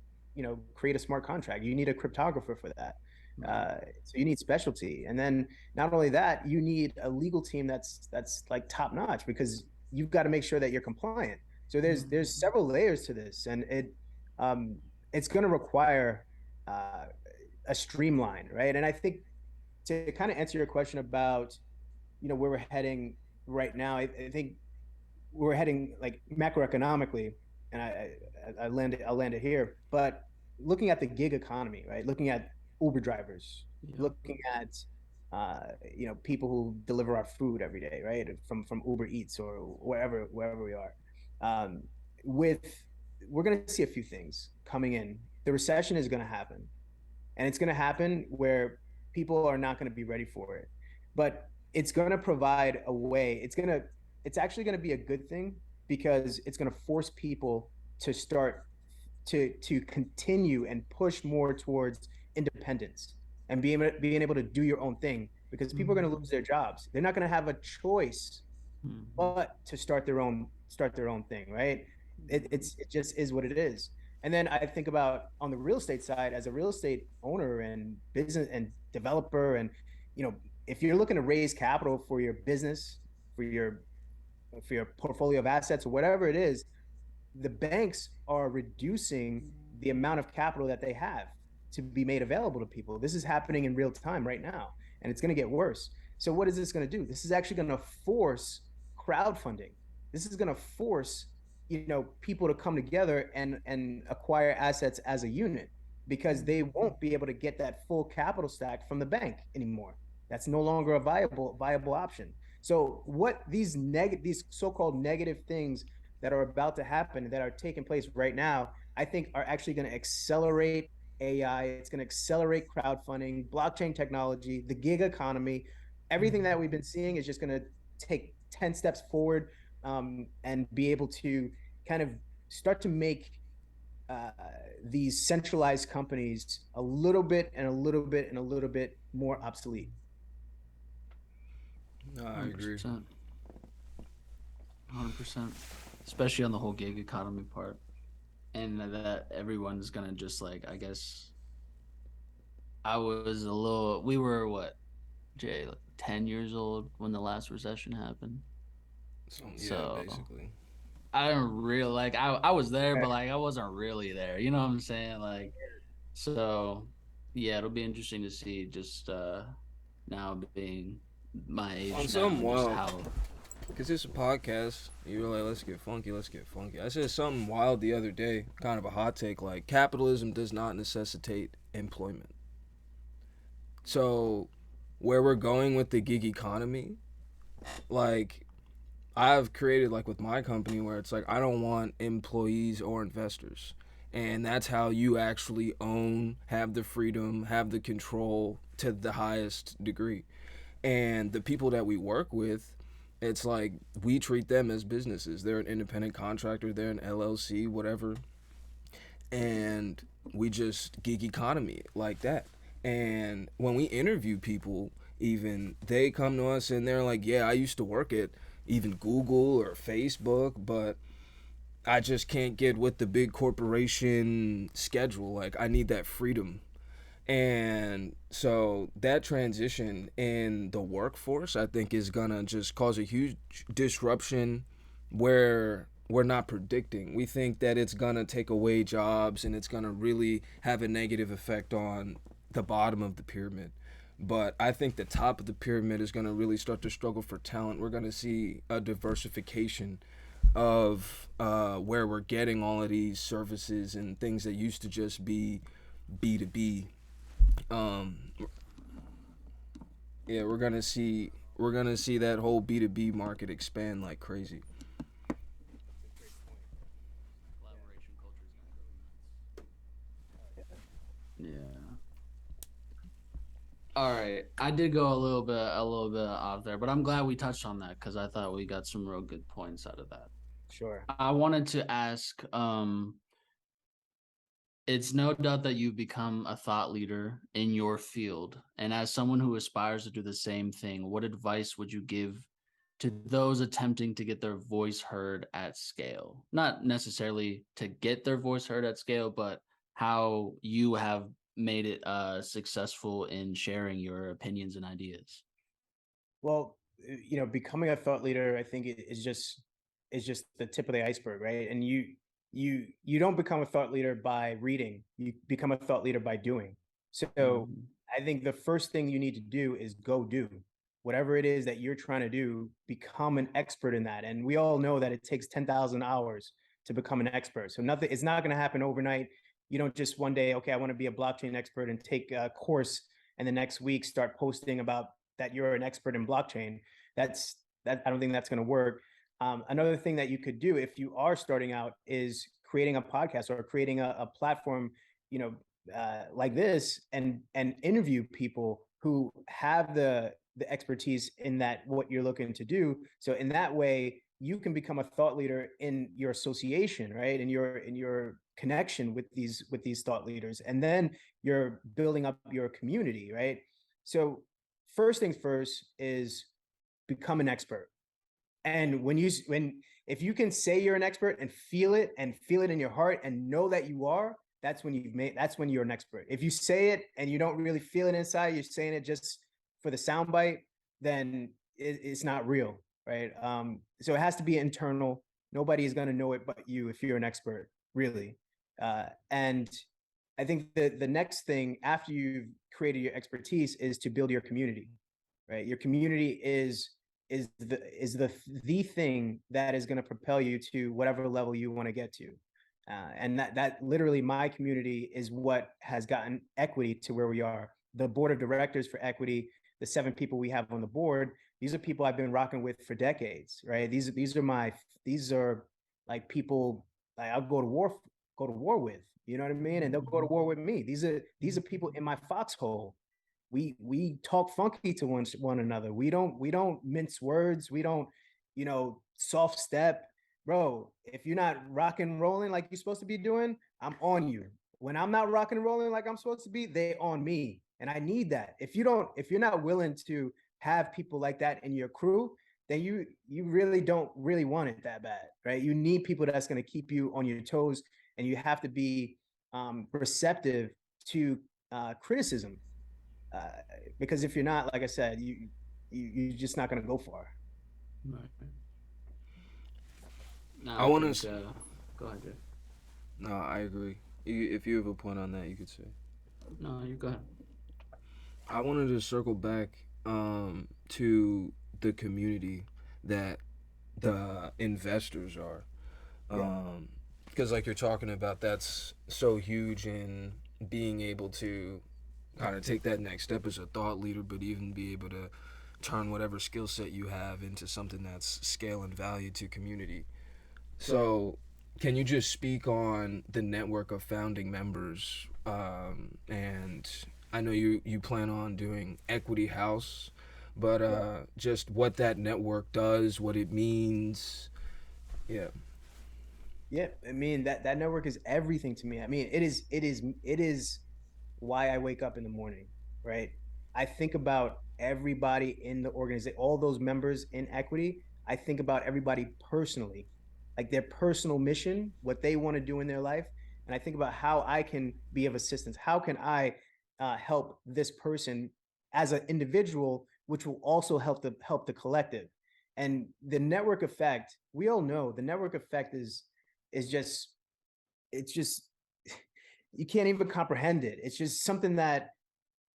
create a smart contract. You need a cryptographer for that. Right. So you need specialty, and then not only that, you need a legal team that's like top notch because you've got to make sure that you're compliant. So there's Mm-hmm. several layers to this, and um, it's going to require uh, a streamline, right? And I think to kind of answer your question about where we're heading right now, I think we're heading like macroeconomically, and I'll land it here. But looking at the gig economy, right? Looking at Uber drivers, Yeah. looking at people who deliver our food every day, right? From Uber Eats or wherever we are. Um, with We're going to see a few things coming in. The recession is going to happen, and it's going to happen where people are not going to be ready for it, but it's going to provide a way. It's actually going to be a good thing because it's going to force people to start to continue and push more towards independence and being able to do your own thing, because people are going to Mm-hmm. lose their jobs. They're not going to have a choice Mm-hmm. but to start their own thing, right? It just is what it is. And then I think about on the real estate side, as a real estate owner and business and developer, and you know, if you're looking to raise capital for your business, for your for your portfolio of assets or whatever it is, the banks are reducing the amount of capital that they have to be made available to people. This is happening in real time right now, and it's going to get worse. So what is this going to do? This is actually going to force crowdfunding. This is going to force people to come together and acquire assets as a unit, because they won't be able to get that full capital stack from the bank anymore. That's no longer a viable option. So what these so-called negative things that are about to happen, that are taking place right now, I think are actually going to accelerate AI. It's going to accelerate crowdfunding, blockchain technology, the gig economy. Everything that we've been seeing is just going to take 10 steps forward, and be able to kind of start to make uh, these centralized companies a little bit and a little bit and a little bit more obsolete. No, I agree. 100%. 100%. Especially on the whole gig economy part. And that everyone's gonna just like, I guess we were what, Jay, like 10 years old when the last recession happened. So basically. I don't really like. I was there, but like I wasn't really there. You know what I'm saying? Like, so yeah, it'll be interesting to see just now being my On age now, something just wild, how. because it's a podcast. You were like, let's get funky, let's get funky. I said something wild the other day, kind of a hot take. Like, capitalism does not necessitate employment. So, where we're going with the gig economy, like, I've created, like, with my company, where it's like, I don't want employees or investors. And that's how you actually own, have the freedom, have the control to the highest degree. And the people that we work with, it's like we treat them as businesses. They're an independent contractor, they're an LLC, whatever. And we just gig economy like that. And when we interview people, even they come to us and they're like, yeah, I used to work at even Google or Facebook, but I just can't get with the big corporation schedule. Like, I need that freedom. And so that transition in the workforce, I think, is gonna just cause a huge disruption where we're not predicting. We think that it's gonna take away jobs and it's gonna really have a negative effect on the bottom of the pyramid. But I think the top of the pyramid is gonna really start to struggle for talent. We're gonna see a diversification of where we're getting all of these services and things that used to just be B2B. um yeah, we're gonna see that whole B2B market expand like crazy. Collaboration culture is gonna go nuts. Yeah. All right, I did go a little bit off there, but I'm glad we touched on that because I thought we got some real good points out of that. Sure. I wanted to ask, it's no doubt that you've become a thought leader in your field, and as someone who aspires to do the same thing, what advice would you give to those attempting to get their voice heard at scale? Not necessarily to get their voice heard at scale, but how you have made it successful in sharing your opinions and ideas. Well, becoming a thought leader, I think is just the tip of the iceberg, right? And you don't become a thought leader by reading. You become a thought leader by doing. So Mhm. I think the first thing you need to do is go do whatever it is that you're trying to do. Become an expert in that, and we all know that it takes 10,000 hours to become an expert. So nothing, it's not going to happen overnight. You don't just one day, okay, I want to be a blockchain expert and take a course, and the next week start posting about that you're an expert in blockchain. That I don't think that's going to work. Another thing that you could do if you are starting out is creating a podcast or creating a platform, you know, like this, and interview people who have the expertise in that what you're looking to do. So in that way, you can become a thought leader in your association, right? In your connection with these thought leaders, and then you're building up your community, right? So first things first is become an expert. And when if you can say you're an expert and feel it in your heart and know that you are, that's when you're an expert. If you say it and you don't really feel it inside, you're saying it just for the soundbite, then it's not real, right? So it has to be internal. Nobody is going to know it but you if you're an expert, really. And I think the next thing after you've created your expertise is to build your community, right? Your community is the thing that is going to propel you to whatever level you want to get to. And that literally my community is what has gotten equity to where we are. The board of directors for equity, the 7 people we have on the board, these are people I've been rocking with for decades, right? These are like people like I'll go to war with, you know what I mean? And they'll go to war with me. These are people in my foxhole. We talk funky to one another. We don't mince words. We don't, soft step. Bro, if you're not rock and rolling like you're supposed to be doing, I'm on you. When I'm not rock and rolling like I'm supposed to be, they on me. And I need that. If you're not willing to have people like that in your crew, then you really don't really want it that bad, right? You need people that's going to keep you on your toes, and you have to be receptive to criticism, uh, because if you're not, like I said, you're just not going to go far. Right. No, I want think, to. go ahead, Jay. No, I agree. If you have a point on that, you could say. No, you go ahead. I wanted to circle back to the community that the investors are. Because like you're talking about, that's so huge in being able to kind of take that next step as a thought leader, but even be able to turn whatever skill set you have into something that's scale and value to community. So can you just speak on the network of founding members? And I know you plan on doing Equity House, but just what that network does, what it means. Yeah. Yeah, I mean that network is everything to me. I mean, it is why I wake up in the morning, right? I think about everybody in the organization, all those members in Equity. I think about everybody personally, like their personal mission, what they want to do in their life, and I think about how I can be of assistance. How can I help this person as an individual, which will also help the collective. And the network effect, we all know the network effect is just, it's just, you can't even comprehend it. It's just something that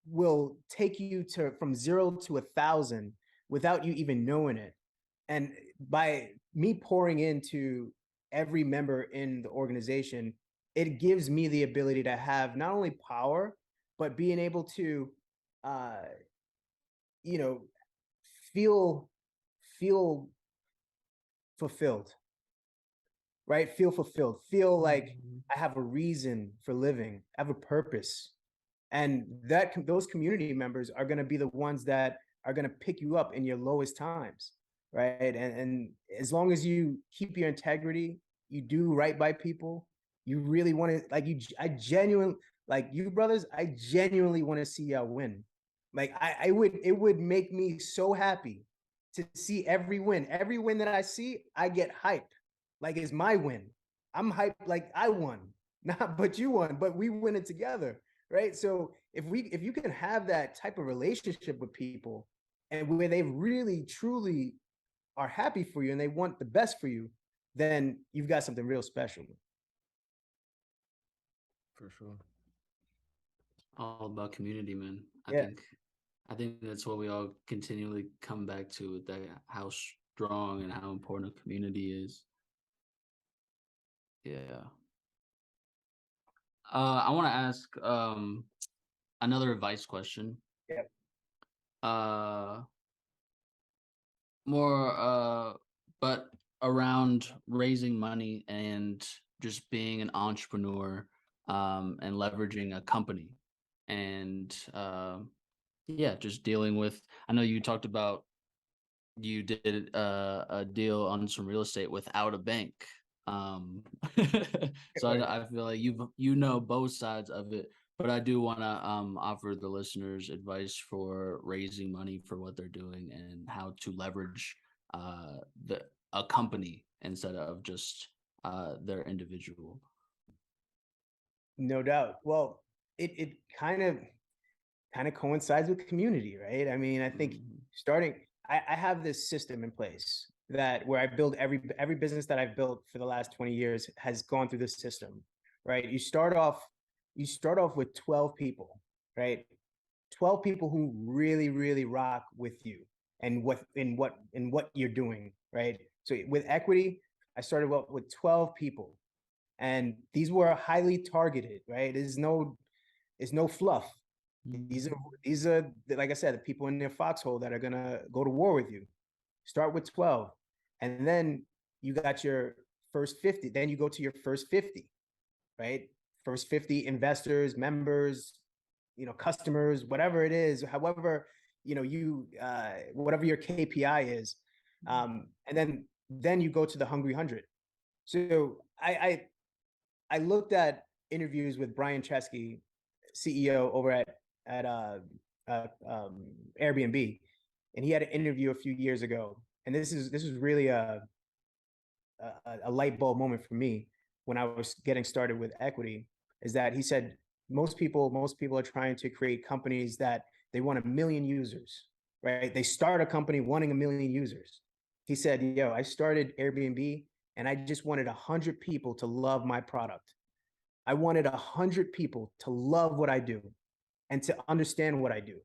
will take you to from 0 to 1,000 without you even knowing it. And by me pouring into every member in the organization, it gives me the ability to have not only power, but being able to, uh, you know, feel feel fulfilled, right? Feel fulfilled, feel like I have a reason for living, I have a purpose. And those community members are going to be the ones that are going to pick you up in your lowest times, right? And as long as you keep your integrity, you do right by people, you really want to, like, I genuinely, like, you brothers, I genuinely want to see y'all win. Like, it would make me so happy to see every win that I see, I get hyped. Like, it's my win. I'm hyped like I won. Not but you won, but we win it together, right? So if you can have that type of relationship with people, and where they really truly are happy for you and they want the best for you, then you've got something real special. For sure. All about community, man. Yeah. I think that's what we all continually come back to, with that, how strong and how important a community is. Yeah. I want to ask another advice question. Yep. More but around raising money and just being an entrepreneur, and leveraging a company, and yeah, just dealing with, I know you talked about, you did a deal on some real estate without a bank. So I feel like you know both sides of it, but I do want to offer the listeners advice for raising money for what they're doing and how to leverage the a company instead of just their individual. No doubt. Well, it kind of coincides with community, right? I mean, I think starting, I have this system in place that where I build every business that I've built for the last 20 years has gone through this system, right? You start off with 12 people, right? 12 people who really, really rock with you and what you're doing, right? So with Equity, I started with 12 people, and these were highly targeted, right? It's no fluff. These are, like I said, the people in their foxhole that are gonna go to war with you. Start with 12, and then you got your first 50. Then you go to your first 50, right? First 50 investors, members, customers, whatever it is, however, whatever your KPI is, and then you go to the Hungry 100. So I looked at interviews with Brian Chesky, CEO over at Airbnb, and he had an interview a few years ago, and this was really a light bulb moment for me when I was getting started with Equity. Is that he said most people are trying to create companies that they want 1 million users, right? They start a company wanting 1 million users. He said, "Yo, I started Airbnb and I just wanted 100 people to love my product. I wanted 100 people to love what I do and to understand what I do.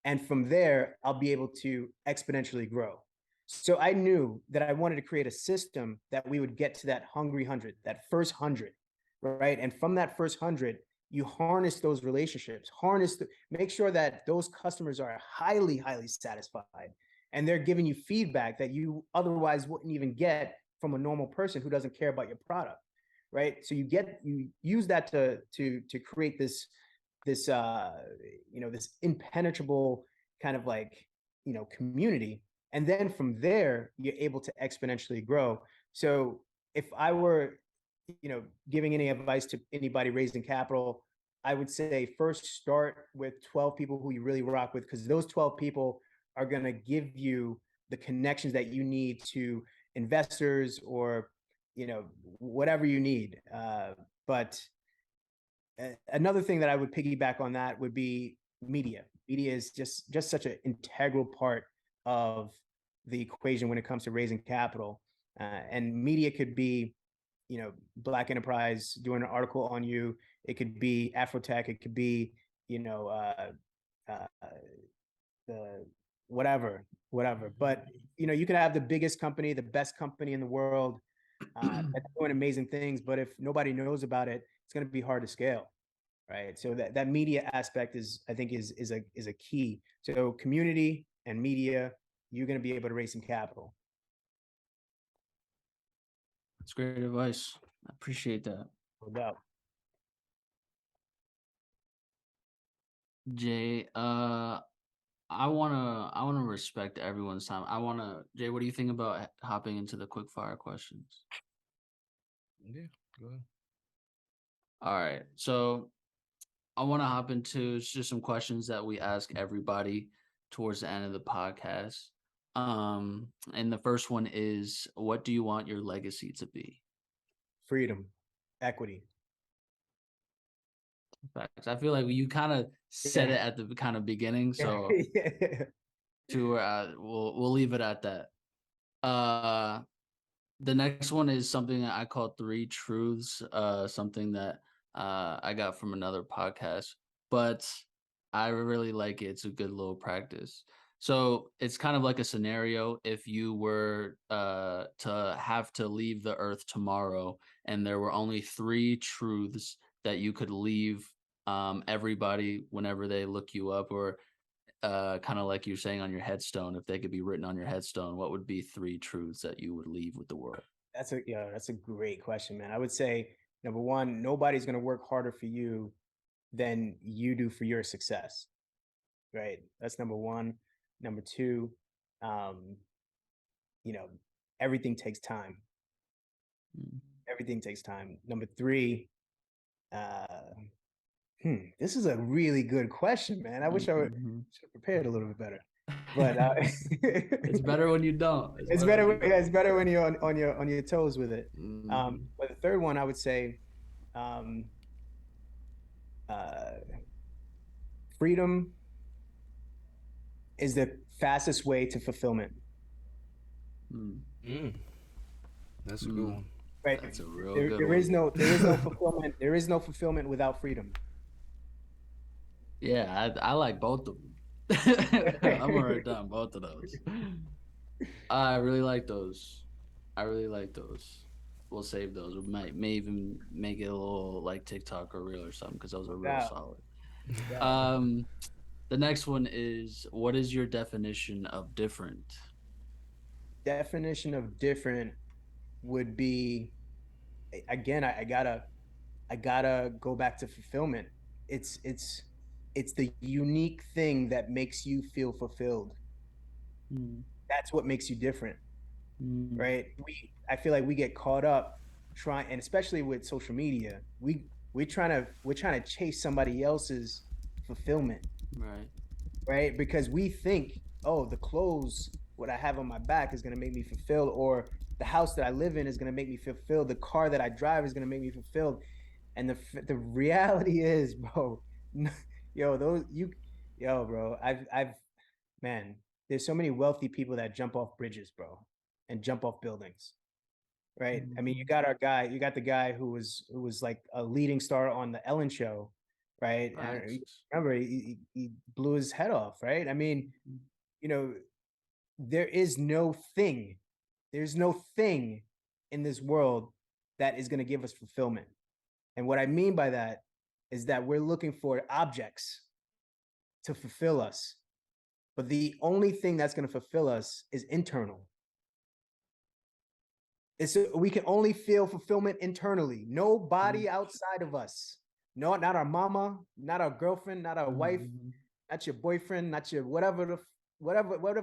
And from there, I'll be able to exponentially grow. So I knew that I wanted to create a system that we would get to that hungry 100, that first 100, right? And from that first 100, you harness those relationships, make sure that those customers are highly, highly satisfied. And they're giving you feedback that you otherwise wouldn't even get from a normal person who doesn't care about your product, right? So you use that to create this this impenetrable kind of community, and then from there you're able to exponentially grow. So if I were giving any advice to anybody raising capital, I would say first start with 12 people who you really rock with, because those 12 people are going to give you the connections that you need to investors or whatever you need. But another thing that I would piggyback on that would be media. Media is just such an integral part of the equation when it comes to raising capital. And media could be, Black Enterprise doing an article on you. It could be Afrotech. It could be, the whatever. But, you could have the biggest company, the best company in the world, that's doing amazing things. But if nobody knows about it, it's going to be hard to scale, right? So that media aspect I think is a key. So community and media, you're going to be able to raise some capital. That's great advice. I appreciate that. No doubt. Jay, I wanna respect everyone's time. Jay, what do you think about hopping into the quick fire questions? Yeah, go ahead. All right. So I want to hop into just some questions that we ask everybody towards the end of the podcast. And the first one is, what do you want your legacy to be? Freedom, equity. Facts. I feel like you kind of said it at the kind of beginning, so we'll leave it at that. The next one is something that I call 3 truths, something that I got from another podcast, but I really like it. It's a good little practice. So it's kind of like a scenario if you were to have to leave the earth tomorrow and there were only 3 truths that you could leave everybody whenever they look you up, or kind of like you're saying on your headstone, if they could be written on your headstone, what would be 3 truths that you would leave with the world? That's a great question, man. I would say, number one, nobody's going to work harder for you than you do for your success, right? That's number one. Number two, everything takes time. Everything takes time. Number three, this is a really good question, man. I wish I should have prepared a little bit better. But it's better when you don't. It's better when you're on your toes with it. But the third one, I would say, freedom is the fastest way to fulfillment. That's a good one. Right. That's a real good one. There is no fulfillment. There is no fulfillment without freedom. Yeah, I like both of them. I'm gonna write down both of those. I really like those. We'll save those. We may even make it a little like TikTok or Reel or something, because those are real solid. The next one is, what is your definition of different? Definition of different would be, again, I gotta go back to fulfillment. It's the unique thing that makes you feel fulfilled. That's what makes you different, right? I feel like we get caught up trying, and especially with social media, we're trying to chase somebody else's fulfillment, right? Because we think, oh, the clothes, what I have on my back is going to make me fulfilled, or the house that I live in is going to make me fulfilled, the car that I drive is going to make me fulfilled. And the reality is, bro, man, there's so many wealthy people that jump off bridges, bro, and jump off buildings. right? I mean, you got the guy who was like a leading star on the Ellen show, right? Facts. Remember, he blew his head off, right? I mean, you know, there's no thing in this world that is going to give us fulfillment. And what I mean by that is that we're looking for objects to fulfill us. But the only thing that's going to fulfill us is internal. We can only feel fulfillment internally. Nobody outside of us. No, not our mama, not our girlfriend, not our wife, not your boyfriend, not your whatever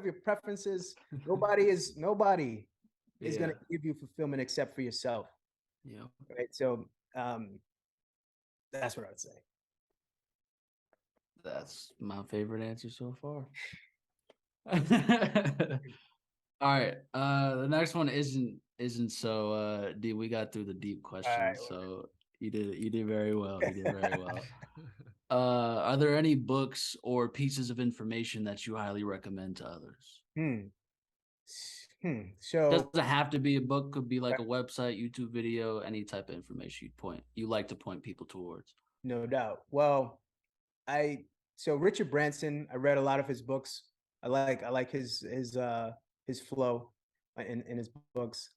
your preference is. Nobody is going to give you fulfillment except for yourself. Yeah. Right. So that's what I would say. That's my favorite answer so far. All right. The next one isn't so deep. We got through the deep questions, so you did very well. You did very well. Are there any books or pieces of information that you highly recommend to others? So doesn't have to be a book, could be like a website, YouTube video, any type of information you like to point people towards. No doubt. Well, so Richard Branson, I read a lot of his books. I like his flow in his books.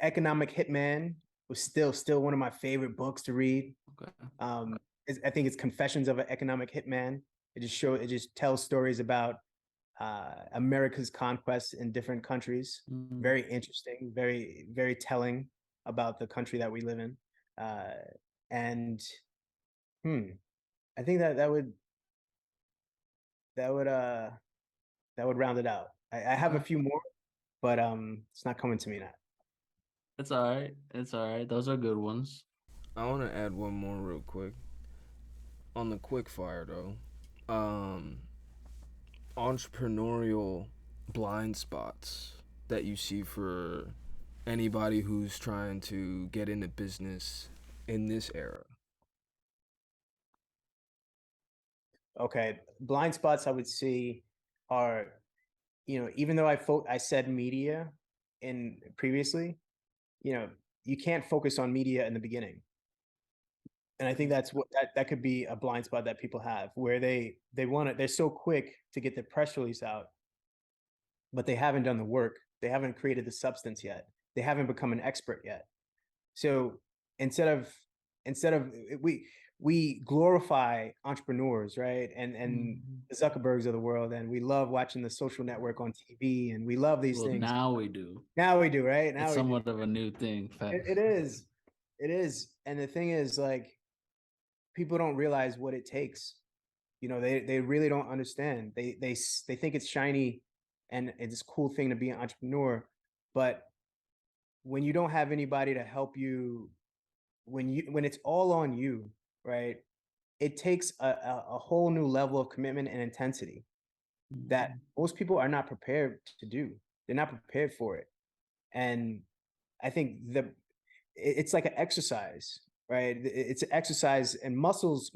Economic Hitman was still one of my favorite books to read. Okay. I think it's Confessions of an Economic Hitman. It just tells stories about America's conquests in different countries. Very interesting, very, very telling about the country that we live in. And I think that would round it out. I have a few more, but it's not coming to me now. It's all right. It's all right. Those are good ones. I want to add one more real quick. On the quick fire though, entrepreneurial blind spots that you see for anybody who's trying to get into business in this era. Okay, blind spots I would see are, even though I said media in previously, you can't focus on media in the beginning. And I think that's that could be a blind spot that people have, where they're so quick to get the press release out, but they haven't done the work. They haven't created the substance yet. They haven't become an expert yet. So instead of we glorify entrepreneurs, right? And the Zuckerbergs of the world, and we love watching The Social Network on TV, and we love these things. Now we do. Now we do, right? Now it's somewhat of a new thing. It is. And the thing is, like, people don't realize what it takes. They really don't understand. They think it's shiny and it's this cool thing to be an entrepreneur, but when you don't have anybody to help you, when it's all on you, right? It takes a whole new level of commitment and intensity that most people are not prepared to do. They're not prepared for it. And I think it's like an exercise, right? It's an exercise, and muscles,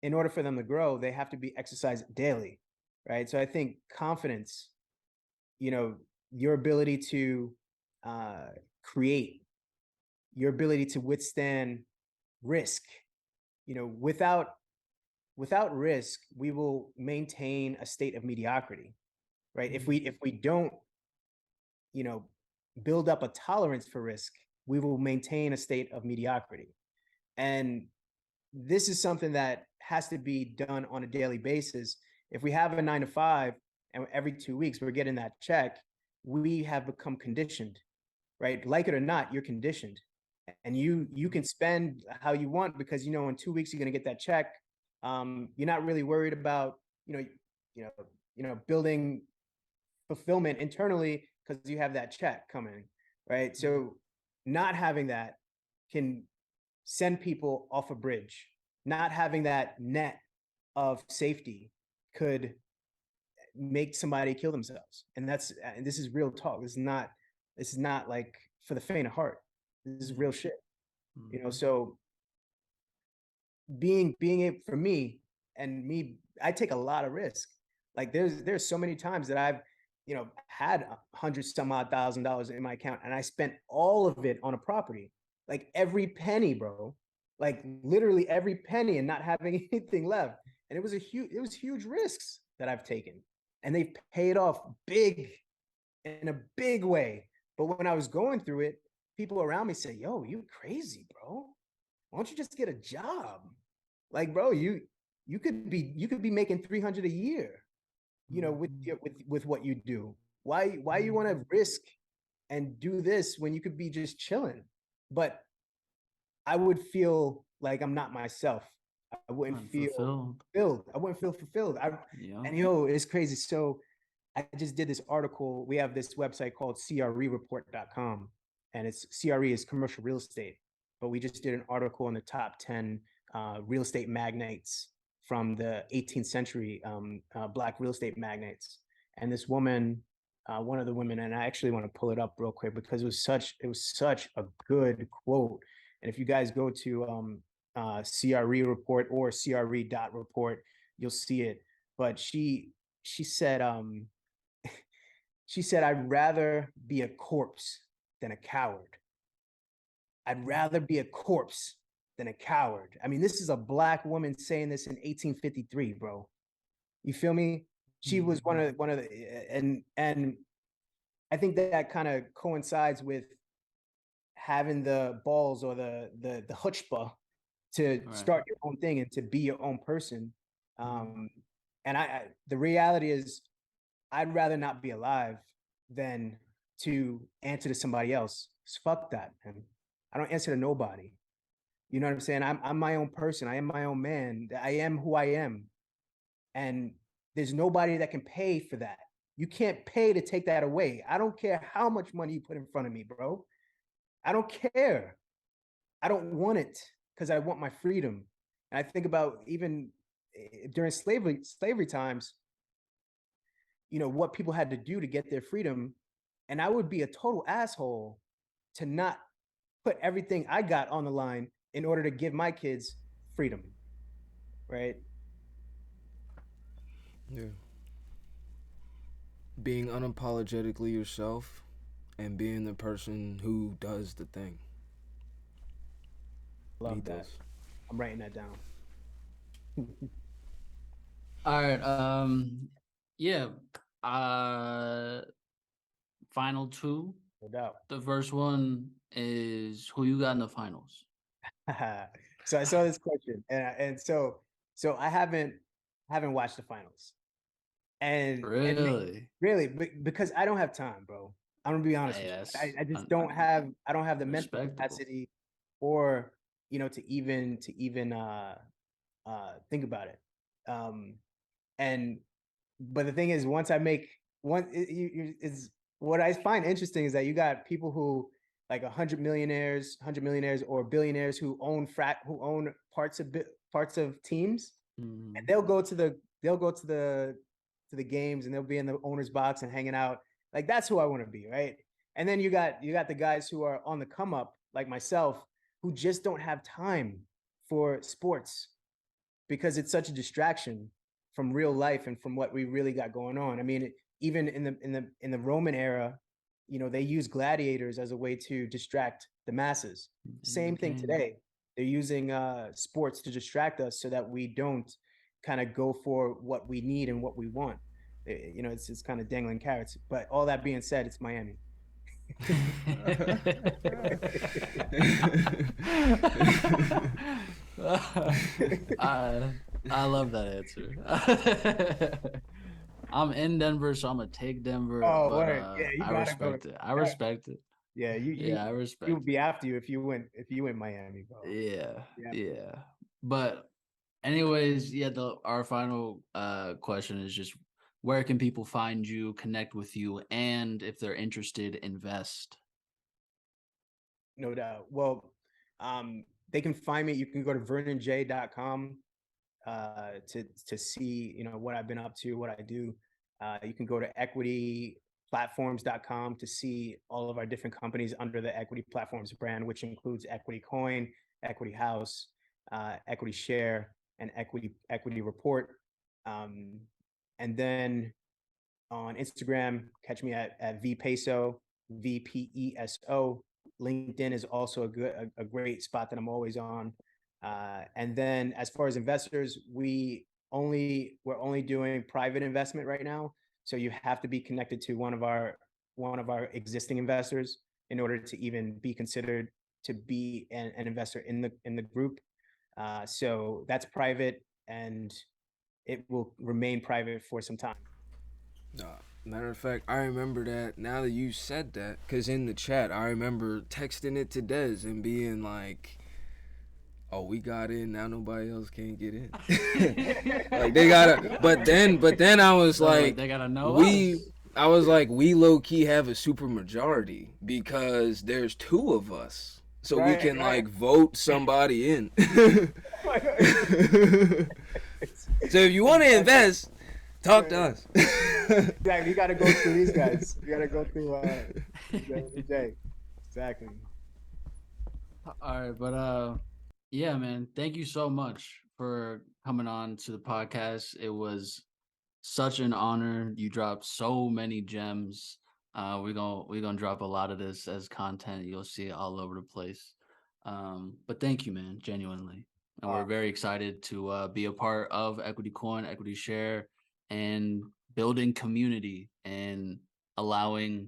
in order for them to grow, they have to be exercised daily, right? So I think confidence, your ability to create, your ability to withstand risk, without risk, we will maintain a state of mediocrity, right? If we don't, build up a tolerance for risk, we will maintain a state of mediocrity. And this is something that has to be done on a daily basis. If we have a 9-to-5 and every 2 weeks we're getting that check, we have become conditioned, right? Like it or not, you're conditioned, and you can spend how you want because in 2 weeks you're going to get that check. You're not really worried about building fulfillment internally because you have that check coming, right? So not having that can send people off a bridge. Not having that net of safety could make somebody kill themselves. And this is real talk. This is not like for the faint of heart. This is real shit. So being able, for me, I take a lot of risk. Like there's so many times that had $100-some-odd thousand in my account, and I spent all of it on a property, like every penny, bro, like literally every penny, and not having anything left. And it was huge risks that I've taken, and they've paid off big, in a big way. But when I was going through it, people around me say, "Yo, you crazy, bro? Why don't you just get a job? Like, bro, you could be making 300 a year, with what you do. Why you want to risk and do this when you could be just chilling?" But I would feel like I'm not myself. I wouldn't feel fulfilled. I wouldn't feel fulfilled. And it's crazy. So I just did this article. We have this website called CREreport.com, and it's CRE is commercial real estate. But we just did an article on the top 10 real estate magnates from the 18th century, Black real estate magnates. And this woman, one of the women, and I actually want to pull it up real quick because it was such a good quote. And if you guys go to CRE report or CRE.report, you'll see it. But she said, she said, "I'd rather be a corpse than a coward. I'd rather be a corpse than a coward." I mean, this is a Black woman saying this in 1853, bro. You feel me? She was one of the, and I think that kind of coincides with having the balls or the chutzpah to start your own thing and to be your own person. And the reality is, I'd rather not be alive than to answer to somebody else. Fuck that, man. I don't answer to nobody. You know what I'm saying? I'm my own person. I am my own man. I am who I am. And there's nobody that can pay for that. You can't pay to take that away. I don't care how much money you put in front of me, bro. I don't care. I don't want it because I want my freedom. And I think about even during slavery times, what people had to do to get their freedom. And I would be a total asshole to not put everything I got on the line in order to give my kids freedom. Right? Yeah. Being unapologetically yourself and being the person who does the thing. Love that. I'm writing that down. All right. Yeah. Final two. No doubt. The first one is who you got in the finals. So I saw this question, and so I haven't watched the finals, and really because I don't have time, bro. I'm gonna be honest with you. I just don't have the mental capacity, or to even think about it. But the thing is, once I make one, is what I find interesting is that you got people who, like 100 millionaires or billionaires who own parts of teams, and they'll go to the games, and they'll be in the owner's box and hanging out. Like, that's who I want to be, right? And then you got the guys who are on the come up, like myself, who just don't have time for sports because it's such a distraction from real life and from what we really got going on. I mean, even in the Roman era, they use gladiators as a way to distract the masses. Same thing today. They're using sports to distract us so that we don't kind of go for what we need and what we want. It's kind of dangling carrots. But all that being said, it's Miami. I love that answer. I'm in Denver, so I'm gonna take Denver. Oh, but, yeah, you I respect it. I respect it. Yeah, I respect. He would be after you if you went Miami, bro. Yeah. But anyways, our final question is just, where can people find you, connect with you, and if they're interested, invest? No doubt. Well, they can find me. You can go to VernonJ.com to see what I've been up to, what I do. You can go to equityplatforms.com to see all of our different companies under the Equity Platforms brand, which includes Equity Coin, Equity House, Equity Share, and Equity Report. And then on Instagram. Catch me at VPeso, VPESO. LinkedIn is also a great spot that I'm always on. And then as far as investors, we're only doing private investment right now. So you have to be connected to one of our existing investors in order to even be considered to be an investor in the group. So that's private, and it will remain private for some time. Matter of fact, I remember that now that you said that, because in the chat, I remember texting it to Dez and being like, oh, we got in, now nobody else can get in. Like, they gotta, but then I was like, they gotta know I was like, we low-key have a super majority because there's 2 of us. So we can like vote somebody in. So if you want to invest, talk to us. Exactly. You got to go through these guys. You got to go through Jay. Exactly. All right, but yeah, man, thank you so much for coming on to the podcast. It was such an honor. You dropped so many gems. We're gonna drop a lot of this as content. You'll see it all over the place. But thank you, man, genuinely. And we're very excited to be a part of Equity Coin, Equity Share, and building community and allowing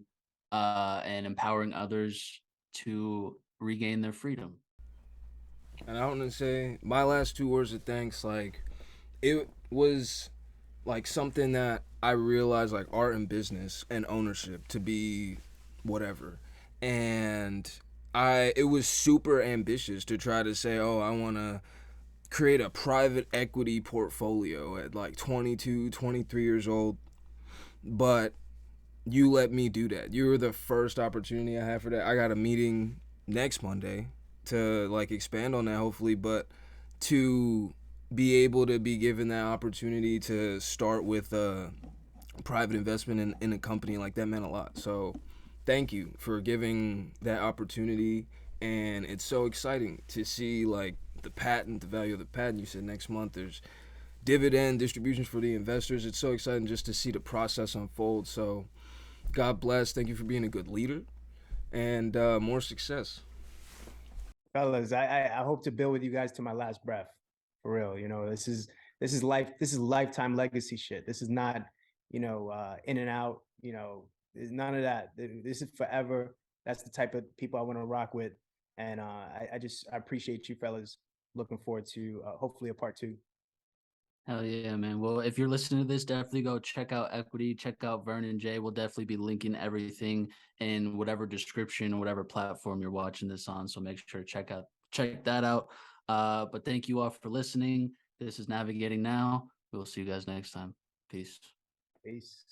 and empowering others to regain their freedom. And I want to say my last 2 words of thanks, like, it was like something that I realized, like, art and business and ownership to be whatever. And it was super ambitious to try to say, oh, I want to create a private equity portfolio at like 22, 23 years old. But you let me do that. You were the first opportunity I had for that. I got a meeting next Monday to like expand on that, hopefully, but to be able to be given that opportunity to start with a private investment in a company like that meant a lot. So thank you for giving that opportunity. And it's so exciting to see like the value of the patent. You said next month there's dividend distributions for the investors. It's so exciting just to see the process unfold. So God bless. Thank you for being a good leader, and more success. Fellas, I hope to build with you guys to my last breath. For real. You know, this is lifetime legacy shit. This is not, in and out, none of that. This is forever. That's the type of people I want to rock with. And I appreciate you fellas. Looking forward to hopefully a part 2. Hell yeah, man. Well, if you're listening to this, definitely go check out Equity, check out Vernon J. We'll definitely be linking everything in whatever description or whatever platform you're watching this on. So make sure to check that out. But thank you all for listening. This is Navigating Now. We'll see you guys next time. Peace. Peace.